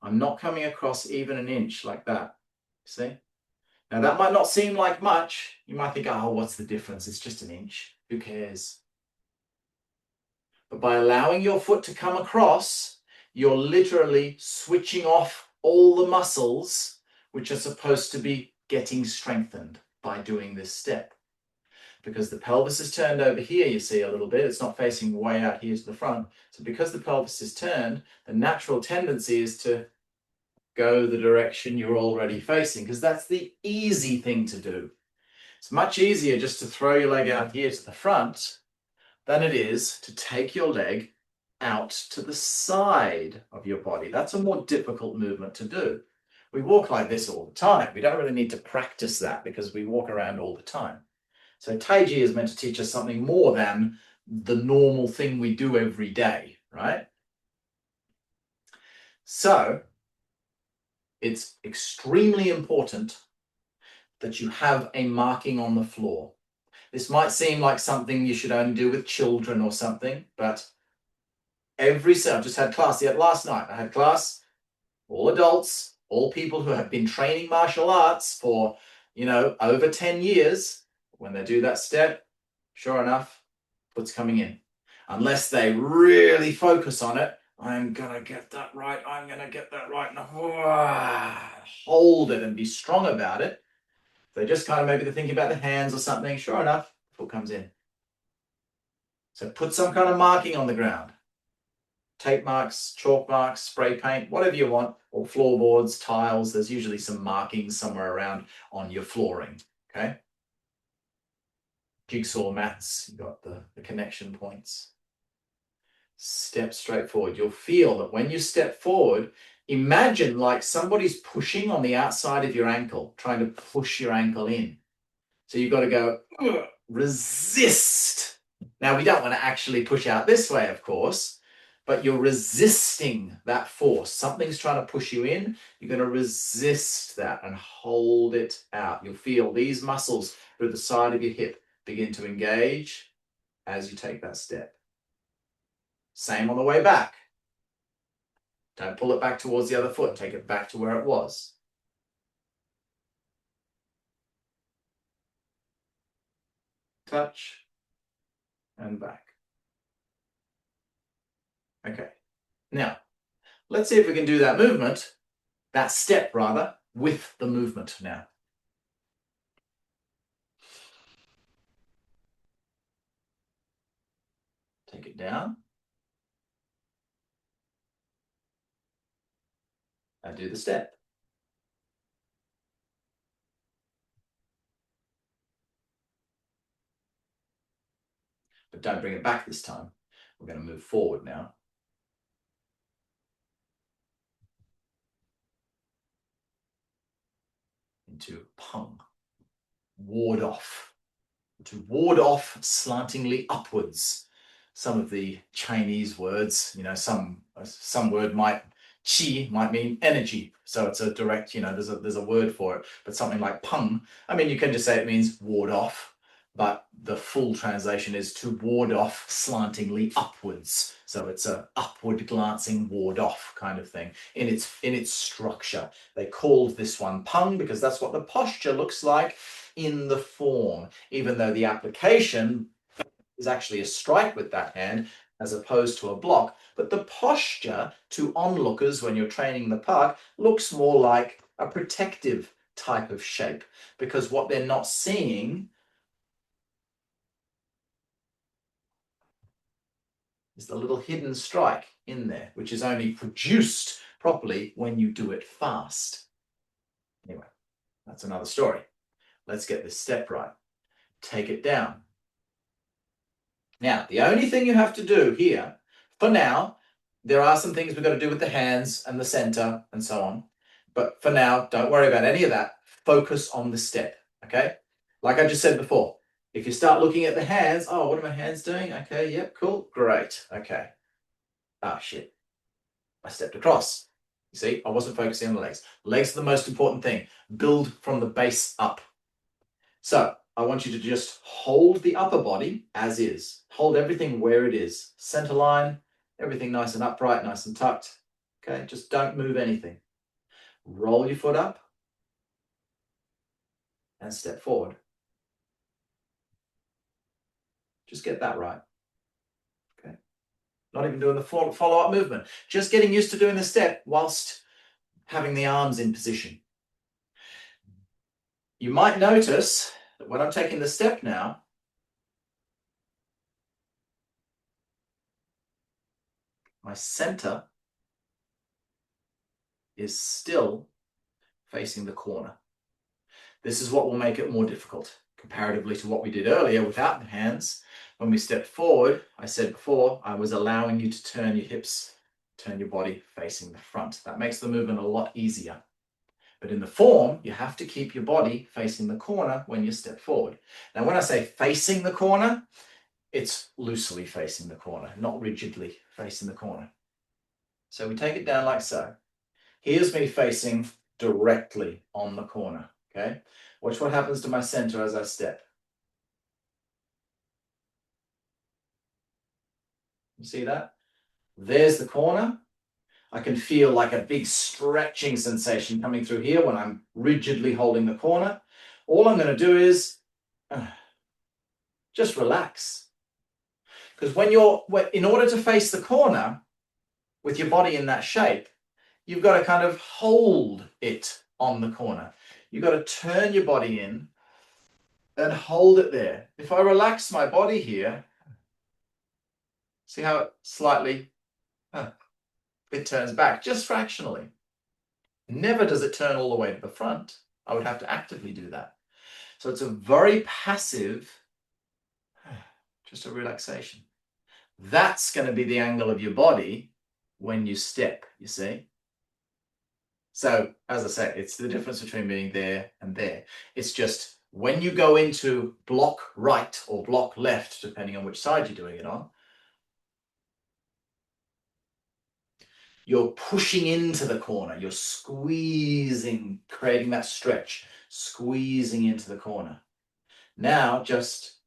I'm not coming across even an inch like that, see? Now that might not seem like much. You might think, oh, what's the difference? It's just an inch. Who cares? But by allowing your foot to come across, you're literally switching off all the muscles which are supposed to be getting strengthened by doing this step. Because the pelvis is turned over here, you see a little bit. It's not facing way out here to the front. So because the pelvis is turned, the natural tendency is to go the direction you're already facing, because that's the easy thing to do. It's much easier just to throw your leg out here to the front than it is to take your leg out to the side of your body. That's a more difficult movement to do. We walk like this all the time. We don't really need to practice that because we walk around all the time. So Tai Chi is meant to teach us something more than the normal thing we do every day, right? So it's extremely important that you have a marking on the floor. This might seem like something you should only do with children or something, but I've just had class last night. I had class, all adults, all people who have been training martial arts for, over 10 years. When they do that step, sure enough, foot's coming in. Unless they really focus on it, I'm going to get that right, I'm going to get that right, and hold it and be strong about it. They just kind of maybe they're thinking about the hands or something, sure enough, foot comes in. So put some kind of marking on the ground. Tape marks, chalk marks, spray paint, whatever you want, or floorboards, tiles. There's usually some markings somewhere around on your flooring, okay? Jigsaw mats, you've got the connection points. step straight forward. You'll feel that when you step forward, imagine like somebody's pushing on the outside of your ankle, trying to push your ankle in. So you've got to go, resist. Now, we don't want to actually push out this way, of course, but you're resisting that force. Something's trying to push you in. You're going to resist that and hold it out. You'll feel these muscles through the side of your hip begin to engage as you take that step. Same on the way back. Don't pull it back towards the other foot. Take it back to where it was. Touch and back. Okay. Now, let's see if we can do that movement, that step rather, with the movement now. Take it down. And do the step. But don't bring it back this time. We're going to move forward now. Into pung. Ward off. To ward off slantingly upwards. Some of the Chinese words, some word qi might mean energy. So it's a direct, there's a word for it. But something like pung, you can just say it means ward off. But the full translation is to ward off slantingly upwards. So it's a upward glancing ward off kind of thing in its structure. They called this one pung because that's what the posture looks like in the form, even though the application is actually a strike with that hand as opposed to a block. But the posture to onlookers when you're training the park looks more like a protective type of shape, because what they're not seeing is the little hidden strike in there, which is only produced properly when you do it fast. Anyway, that's another story. Let's get this step right. Take it down. Now, the only thing you have to do here, for now, there are some things we've got to do with the hands and the center and so on. But for now, don't worry about any of that. Focus on the step, okay? Like I just said before, if you start looking at the hands, oh, what are my hands doing? Okay, yep, cool, great, okay. Ah, shit, I stepped across. You see, I wasn't focusing on the legs. Legs are the most important thing. Build from the base up. So I want you to just hold the upper body as is. Hold everything where it is. Center line, everything nice and upright, nice and tucked. Okay, just don't move anything. Roll your foot up and step forward. Just get that right. Okay. Not even doing the follow-up movement. Just getting used to doing the step whilst having the arms in position. You might notice that when I'm taking the step now, my center is still facing the corner. This is what will make it more difficult comparatively to what we did earlier without the hands. When we stepped forward, I said before, I was allowing you to turn your hips, turn your body facing the front. That makes the movement a lot easier. But in the form, you have to keep your body facing the corner when you step forward. Now, when I say facing the corner, it's loosely facing the corner, not rigidly facing the corner. So we take it down like so. Here's me facing directly on the corner, okay? Watch what happens to my center as I step. You see that? There's the corner. I can feel like a big stretching sensation coming through here when I'm rigidly holding the corner. All I'm going to do is just relax. Because in order to face the corner with your body in that shape, you've got to kind of hold it on the corner. You've got to turn your body in and hold it there. If I relax my body here, see how it slightly, it turns back just fractionally. Never does it turn all the way to the front. I would have to actively do that. So it's a very passive, just a relaxation. That's going to be the angle of your body when you step, you see? So, as I say, it's the difference between being there and there. It's just when you go into block right or block left, depending on which side you're doing it on, you're pushing into the corner, you're squeezing, creating that stretch, squeezing into the corner. Now just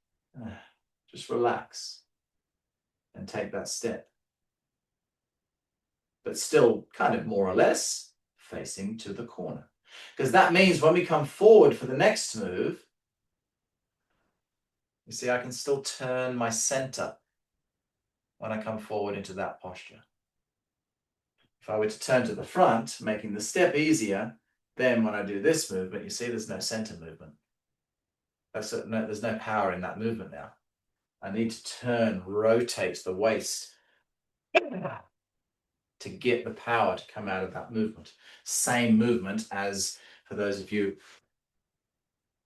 relax and take that step. But still kind of more or less facing to the corner. Because that means when we come forward for the next move, you see I can still turn my center when I come forward into that posture. If I were to turn to the front, making the step easier, then when I do this movement, you see there's no center movement. There's no power in that movement now. I need to turn, rotate the waist to get the power to come out of that movement. Same movement as for those of you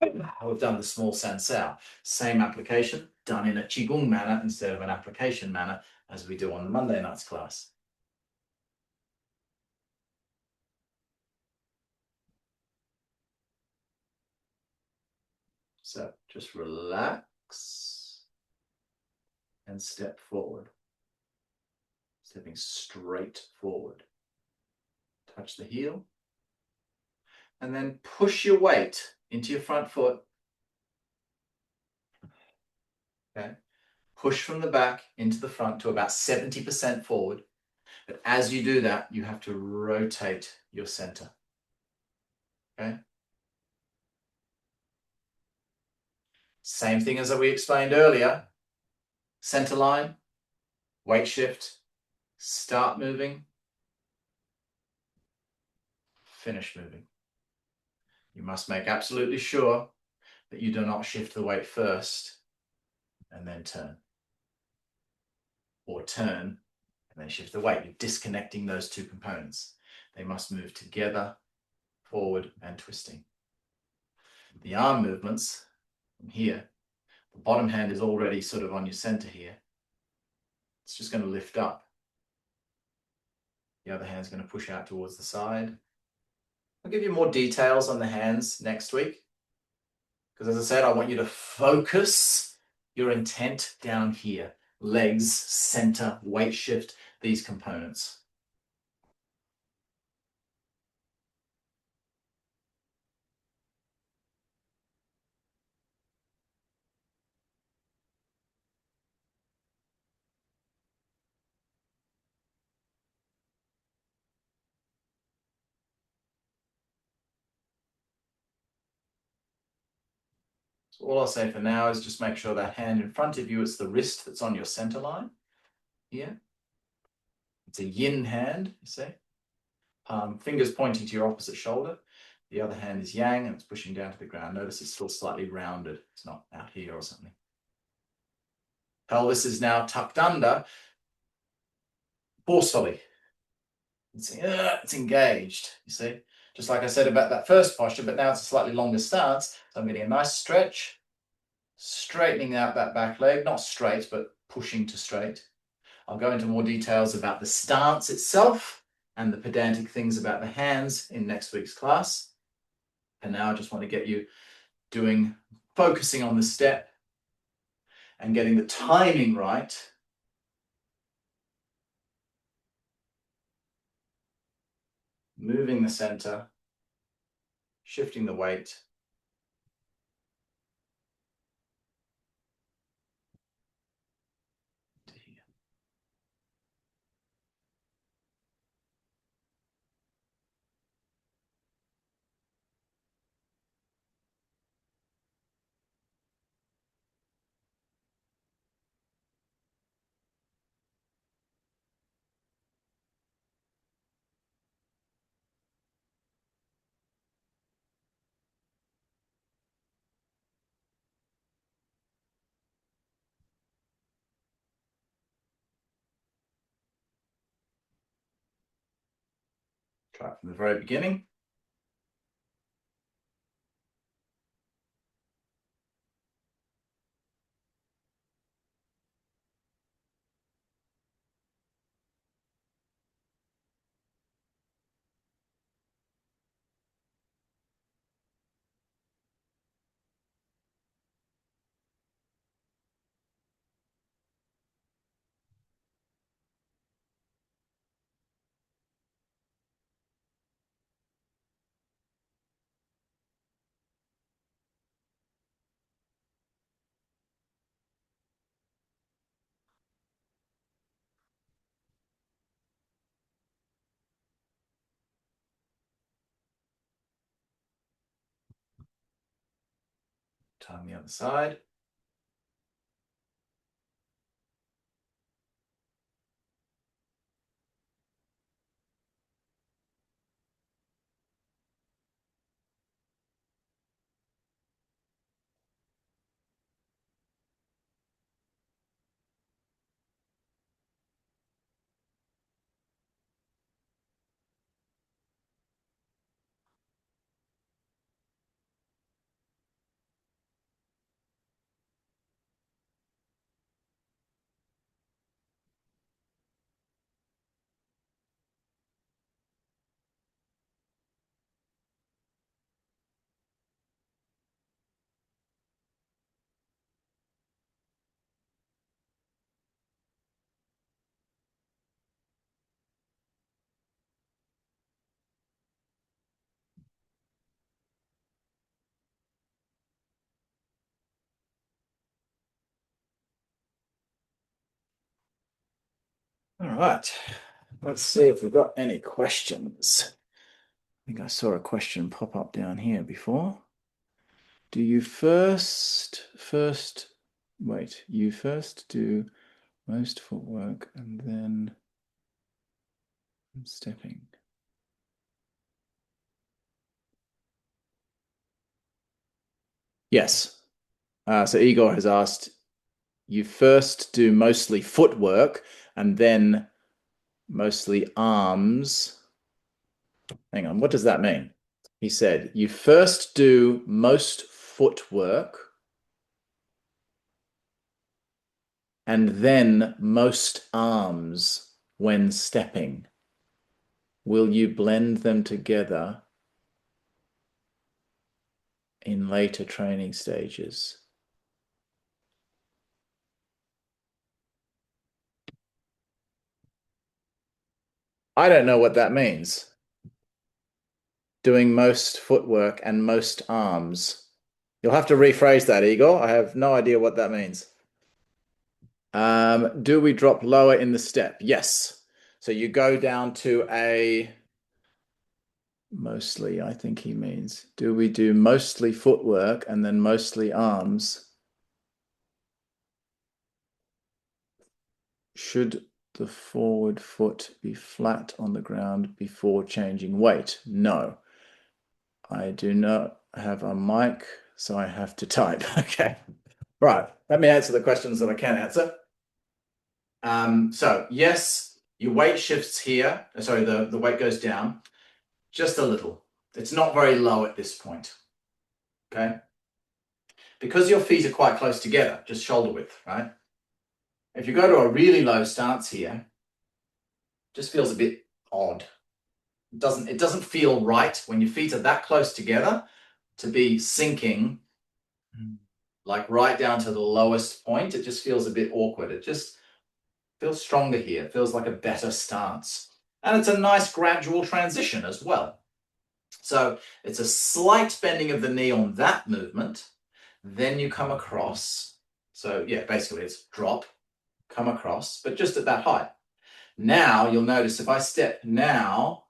who have done the small sensao. Same application, done in a Qigong manner instead of an application manner as we do on the Monday nights class. So just relax and step forward. Stepping straight forward. Touch the heel. And then push your weight into your front foot. Okay. Push from the back into the front to about 70% forward. But as you do that, you have to rotate your center. Okay. Same thing as we explained earlier. Center line, weight shift, start moving, finish moving. You must make absolutely sure that you do not shift the weight first and then turn. Or turn and then shift the weight. You're disconnecting those two components. They must move together, forward and twisting. The arm movements from here, the bottom hand is already sort of on your center here. It's just going to lift up. The other hand's going to push out towards the side. I'll give you more details on the hands next week. Because as I said, I want you to focus your intent down here. Legs, center, weight shift, these components. So all I'll say for now is just make sure that hand in front of you, it's the wrist that's on your center line here. It's a yin hand, you see. Fingers pointing to your opposite shoulder. The other hand is yang and it's pushing down to the ground. Notice it's still slightly rounded. It's not out here or something. Pelvis is now tucked under forcefully. It's engaged, you see. Just like I said about that first posture, but now it's a slightly longer stance. So I'm getting a nice stretch, straightening out that back leg, not straight, but pushing to straight. I'll go into more details about the stance itself and the pedantic things about the hands in next week's class. And now I just want to get you focusing on the step and getting the timing right. Moving the center, shifting the weight. To here. Try it from the very beginning. time the other side. All right, let's see if we've got any questions. I think I saw a question pop up down here before. Do you wait, you first do most footwork and then stepping? Yes. So Igor has asked, you first do mostly footwork and then mostly arms. Hang on, what does that mean? He said, you first do most footwork and then most arms when stepping. Will you blend them together in later training stages? I don't know what that means. Doing most footwork and most arms. You'll have to rephrase that, Igor. I have no idea what that means. Do we drop lower in the step? Yes. So you go down to a mostly, I think he means. Do we do mostly footwork and then mostly arms? Should the forward foot be flat on the ground before changing weight? No. I do not have a mic, so I have to type. Okay. Right. Let me answer the questions that I can answer. So yes, your weight shifts here. Sorry, the weight goes down just a little. It's not very low at this point. Okay. Because your feet are quite close together, just shoulder width, right? If you go to a really low stance here, it just feels a bit odd. It doesn't feel right when your feet are that close together to be sinking like right down to the lowest point. It just feels a bit awkward. It just feels stronger here. It feels like a better stance. And it's a nice gradual transition as well. So it's a slight bending of the knee on that movement. Then you come across. So yeah, basically it's drop, come across, but just at that height. Now you'll notice if I step now,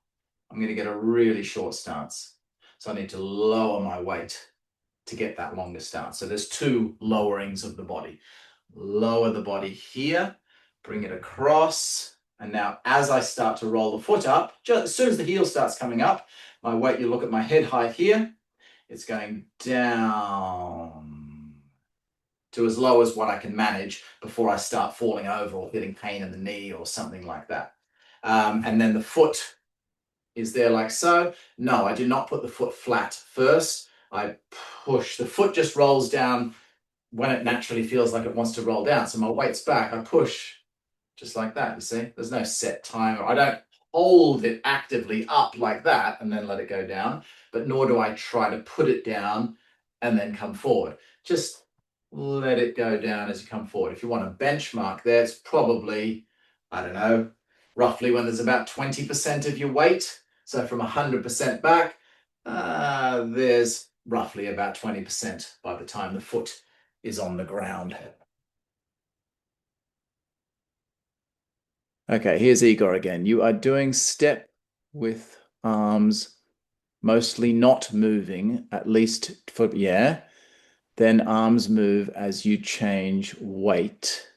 I'm going to get a really short stance. So I need to lower my weight to get that longer stance. So there's two lowerings of the body. Lower the body here, bring it across. And now as I start to roll the foot up, just as soon as the heel starts coming up, my weight, you look at my head height here, it's going down to as low as what I can manage before I start falling over or getting pain in the knee or something like that. And then the foot is there like so. No, I do not put the foot flat first. I push, the foot just rolls down when it naturally feels like it wants to roll down. So my weight's back, I push just like that, you see? There's no set timer. I don't hold it actively up like that and then let it go down, but nor do I try to put it down and then come forward. Just let it go down as you come forward. If you want a benchmark there, it's probably, I don't know, roughly when there's about 20% of your weight. So from 100% back, there's roughly about 20% by the time the foot is on the ground. Okay, here's Igor again. You are doing step with arms mostly not moving, at least for, yeah. Then arms move as you change weight.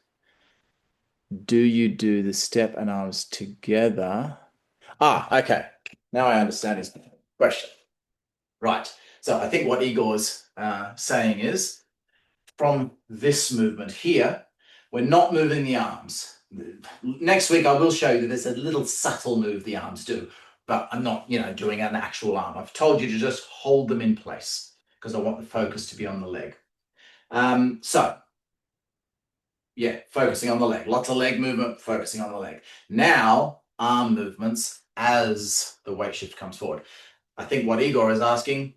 Do you do the step and arms together? Ah, okay. Now I understand his question. Right. So I think what Igor's saying is from this movement here, we're not moving the arms. Next week, I will show you that there's a little subtle move the arms do, but I'm not, doing an actual arm. I've told you to just hold them in place because I want the focus to be on the leg. So, yeah, focusing on the leg. Lots of leg movement, focusing on the leg. Now, arm movements as the weight shift comes forward. I think what Igor is asking,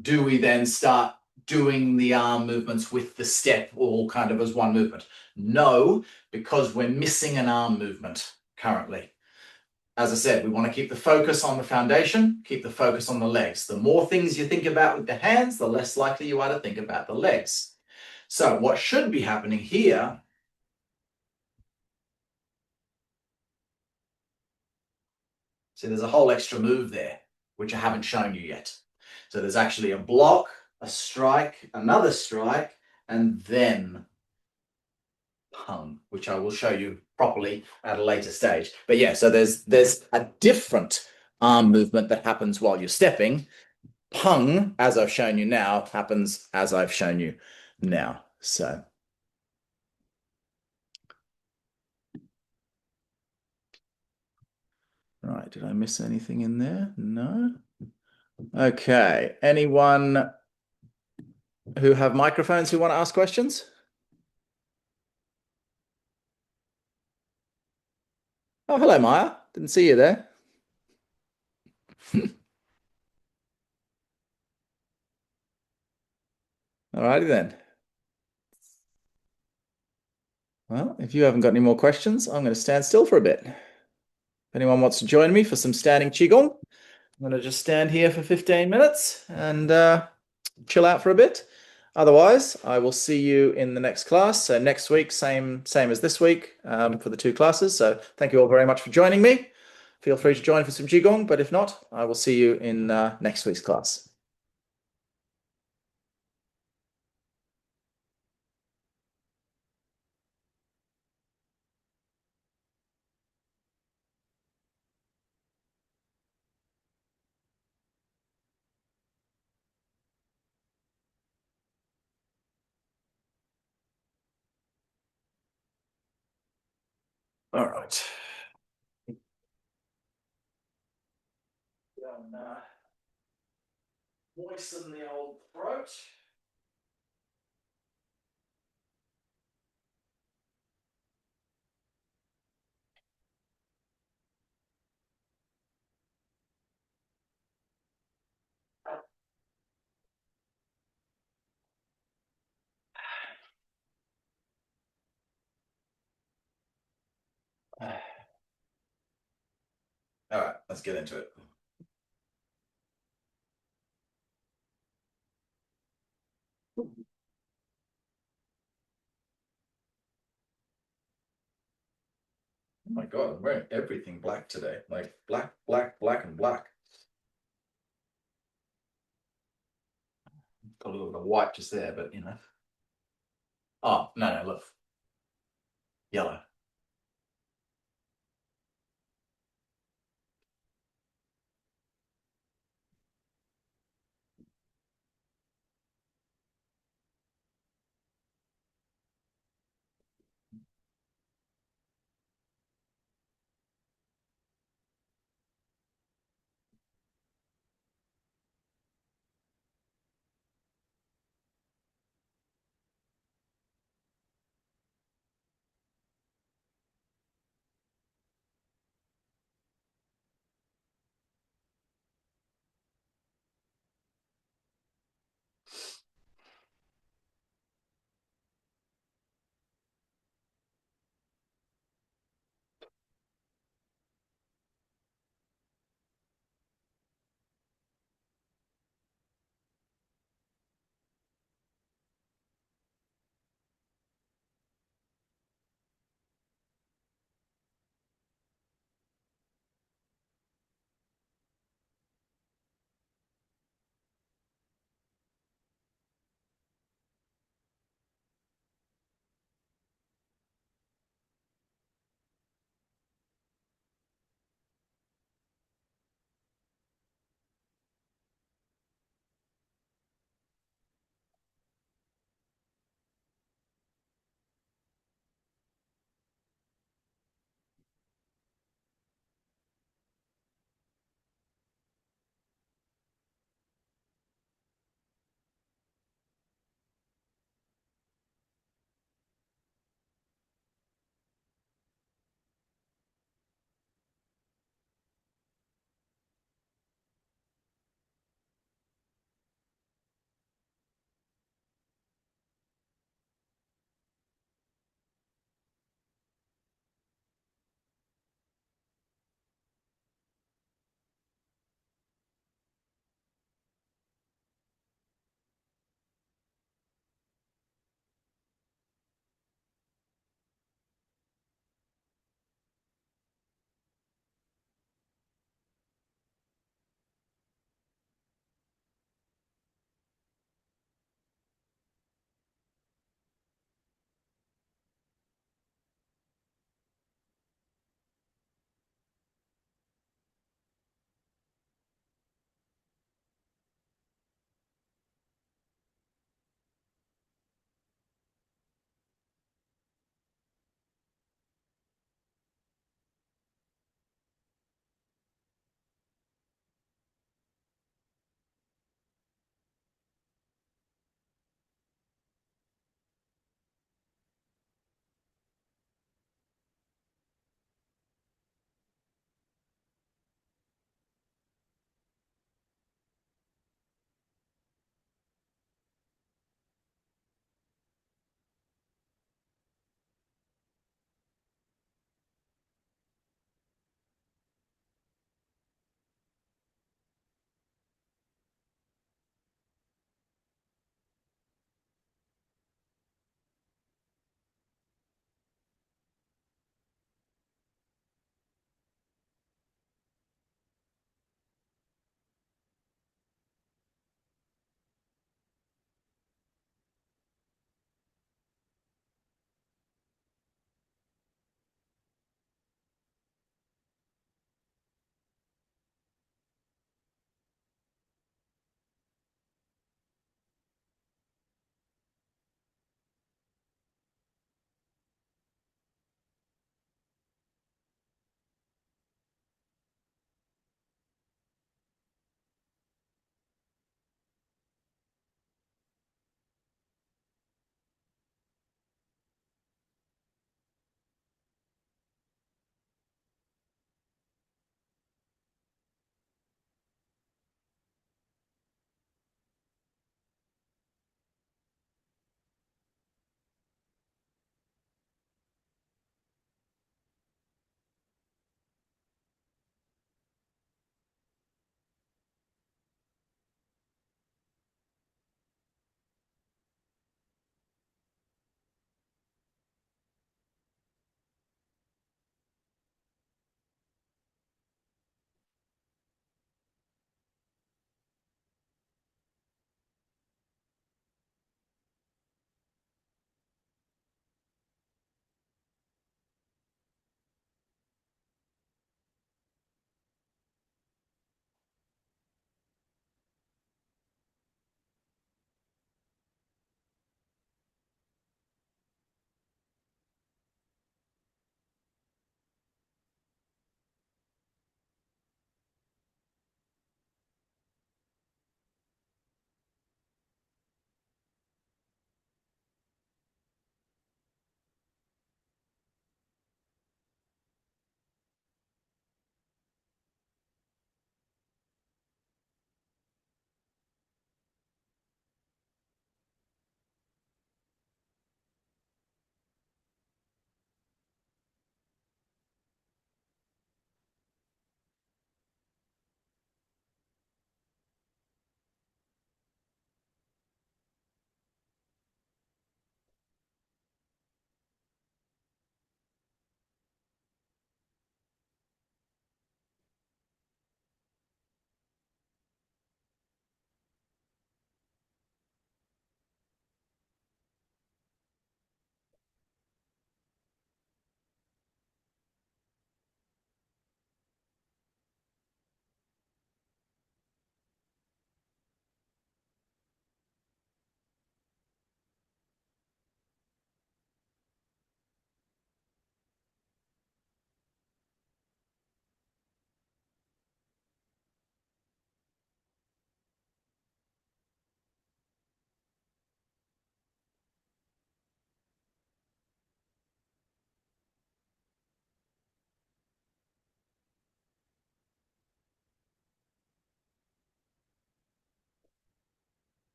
do we then start doing the arm movements with the step all kind of as one movement? No, because we're missing an arm movement currently. As I said, we want to keep the focus on the foundation, keep the focus on the legs. The more things you think about with the hands, the less likely you are to think about the legs. So what should be happening here, see there's a whole extra move there, which I haven't shown you yet. So there's actually a block, a strike, another strike, and then hung, which I will show you properly at a later stage. But yeah, so there's a different arm movement that happens while you're stepping. Hung, as I've shown you now, happens as I've shown you now. So right, did I miss anything in there? No. Okay. Anyone who have microphones who want to ask questions? Oh, hello, Maya. Didn't see you there. All righty then. Well, if you haven't got any more questions, I'm going to stand still for a bit. If anyone wants to join me for some standing Qigong, I'm going to just stand here for 15 minutes and chill out for a bit. Otherwise, I will see you in the next class. So next week, same as this week for the two classes. So thank you all very much for joining me. Feel free to join for some Qigong, but if not, I will see you in next week's class. All right. Moisten the old throat. All right, let's get into it. Oh my God, I'm wearing everything black today. Like black, black, black, and black. Got a little bit of white just there, but Oh, no, look. Yellow.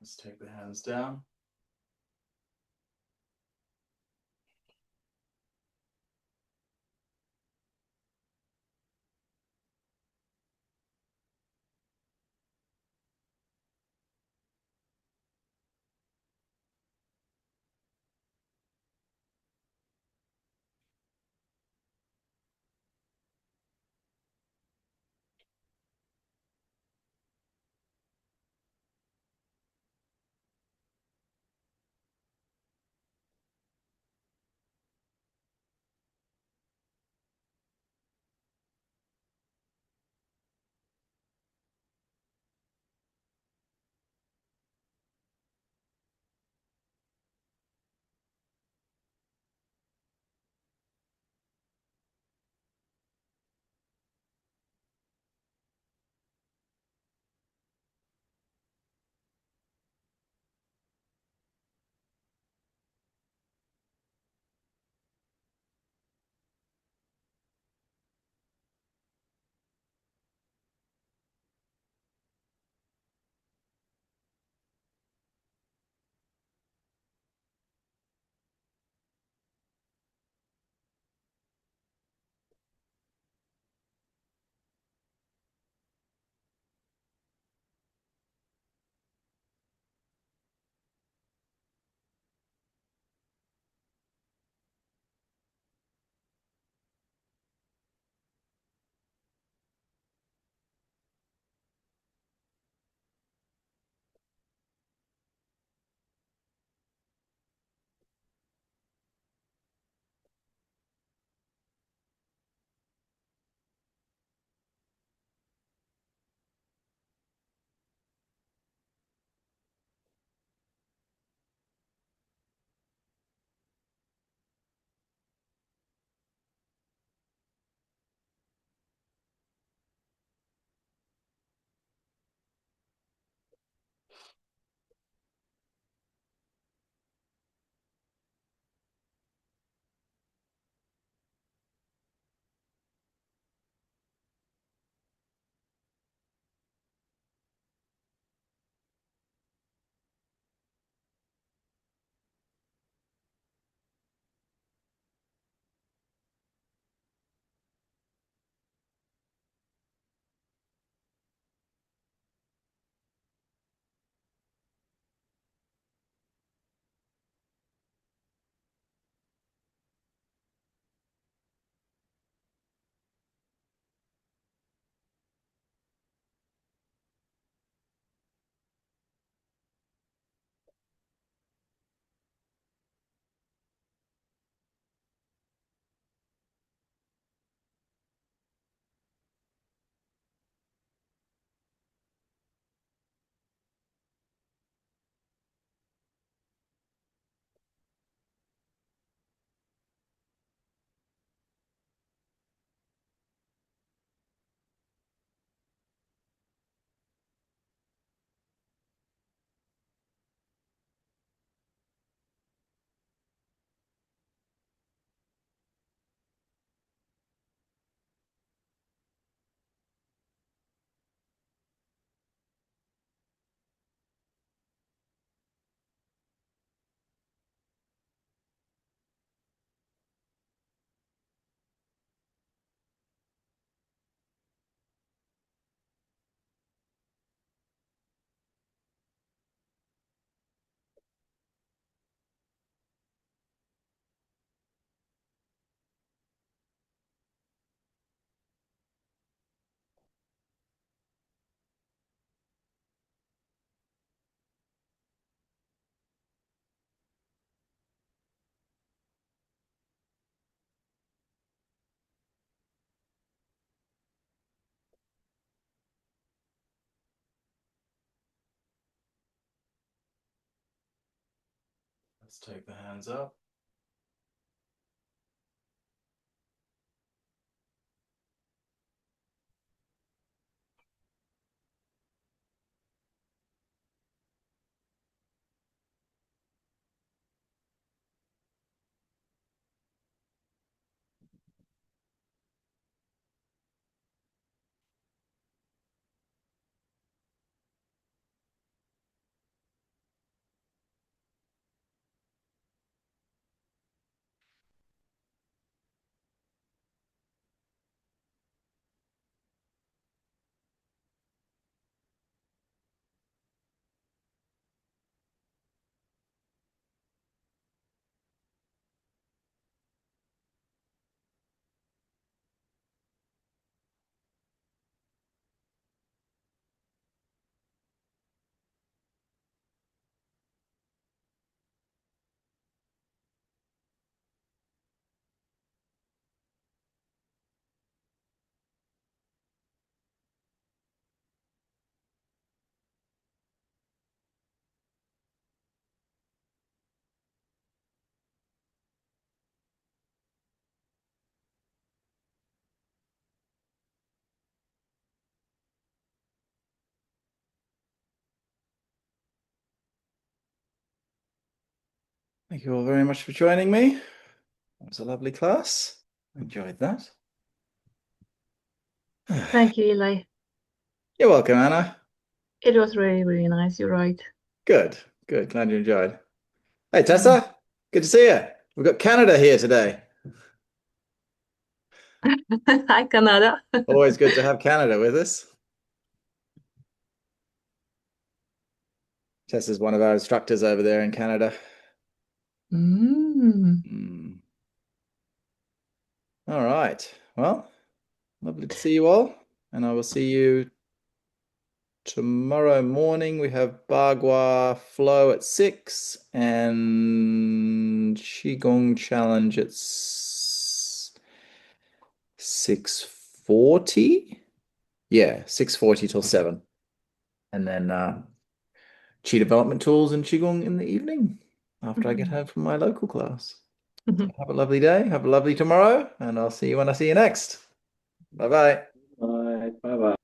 Let's take the hands down. Let's take the hands up. Thank you all very much for joining me. It was a lovely class. I enjoyed that. Thank you, Eli. You're welcome, Anna. It was really, really nice. You're right. Good, good. Glad you enjoyed. Hey, Mm. Tessa, good to see you. We've got Canada here today. Hi, Canada. Always good to have Canada with us. Tessa's one of our instructors over there in Canada. Mm. Mm. All right. Well, lovely to see you all. And I will see you tomorrow morning. We have Bagua Flow at 6 and Qigong Challenge at 6:40. Yeah, 6:40 till 7. And then Chi development tools and Qigong in the evening after I get home from my local class. So have a lovely day. Have a lovely tomorrow. And I'll see you when I see you next. Bye bye. Bye. Bye. Bye.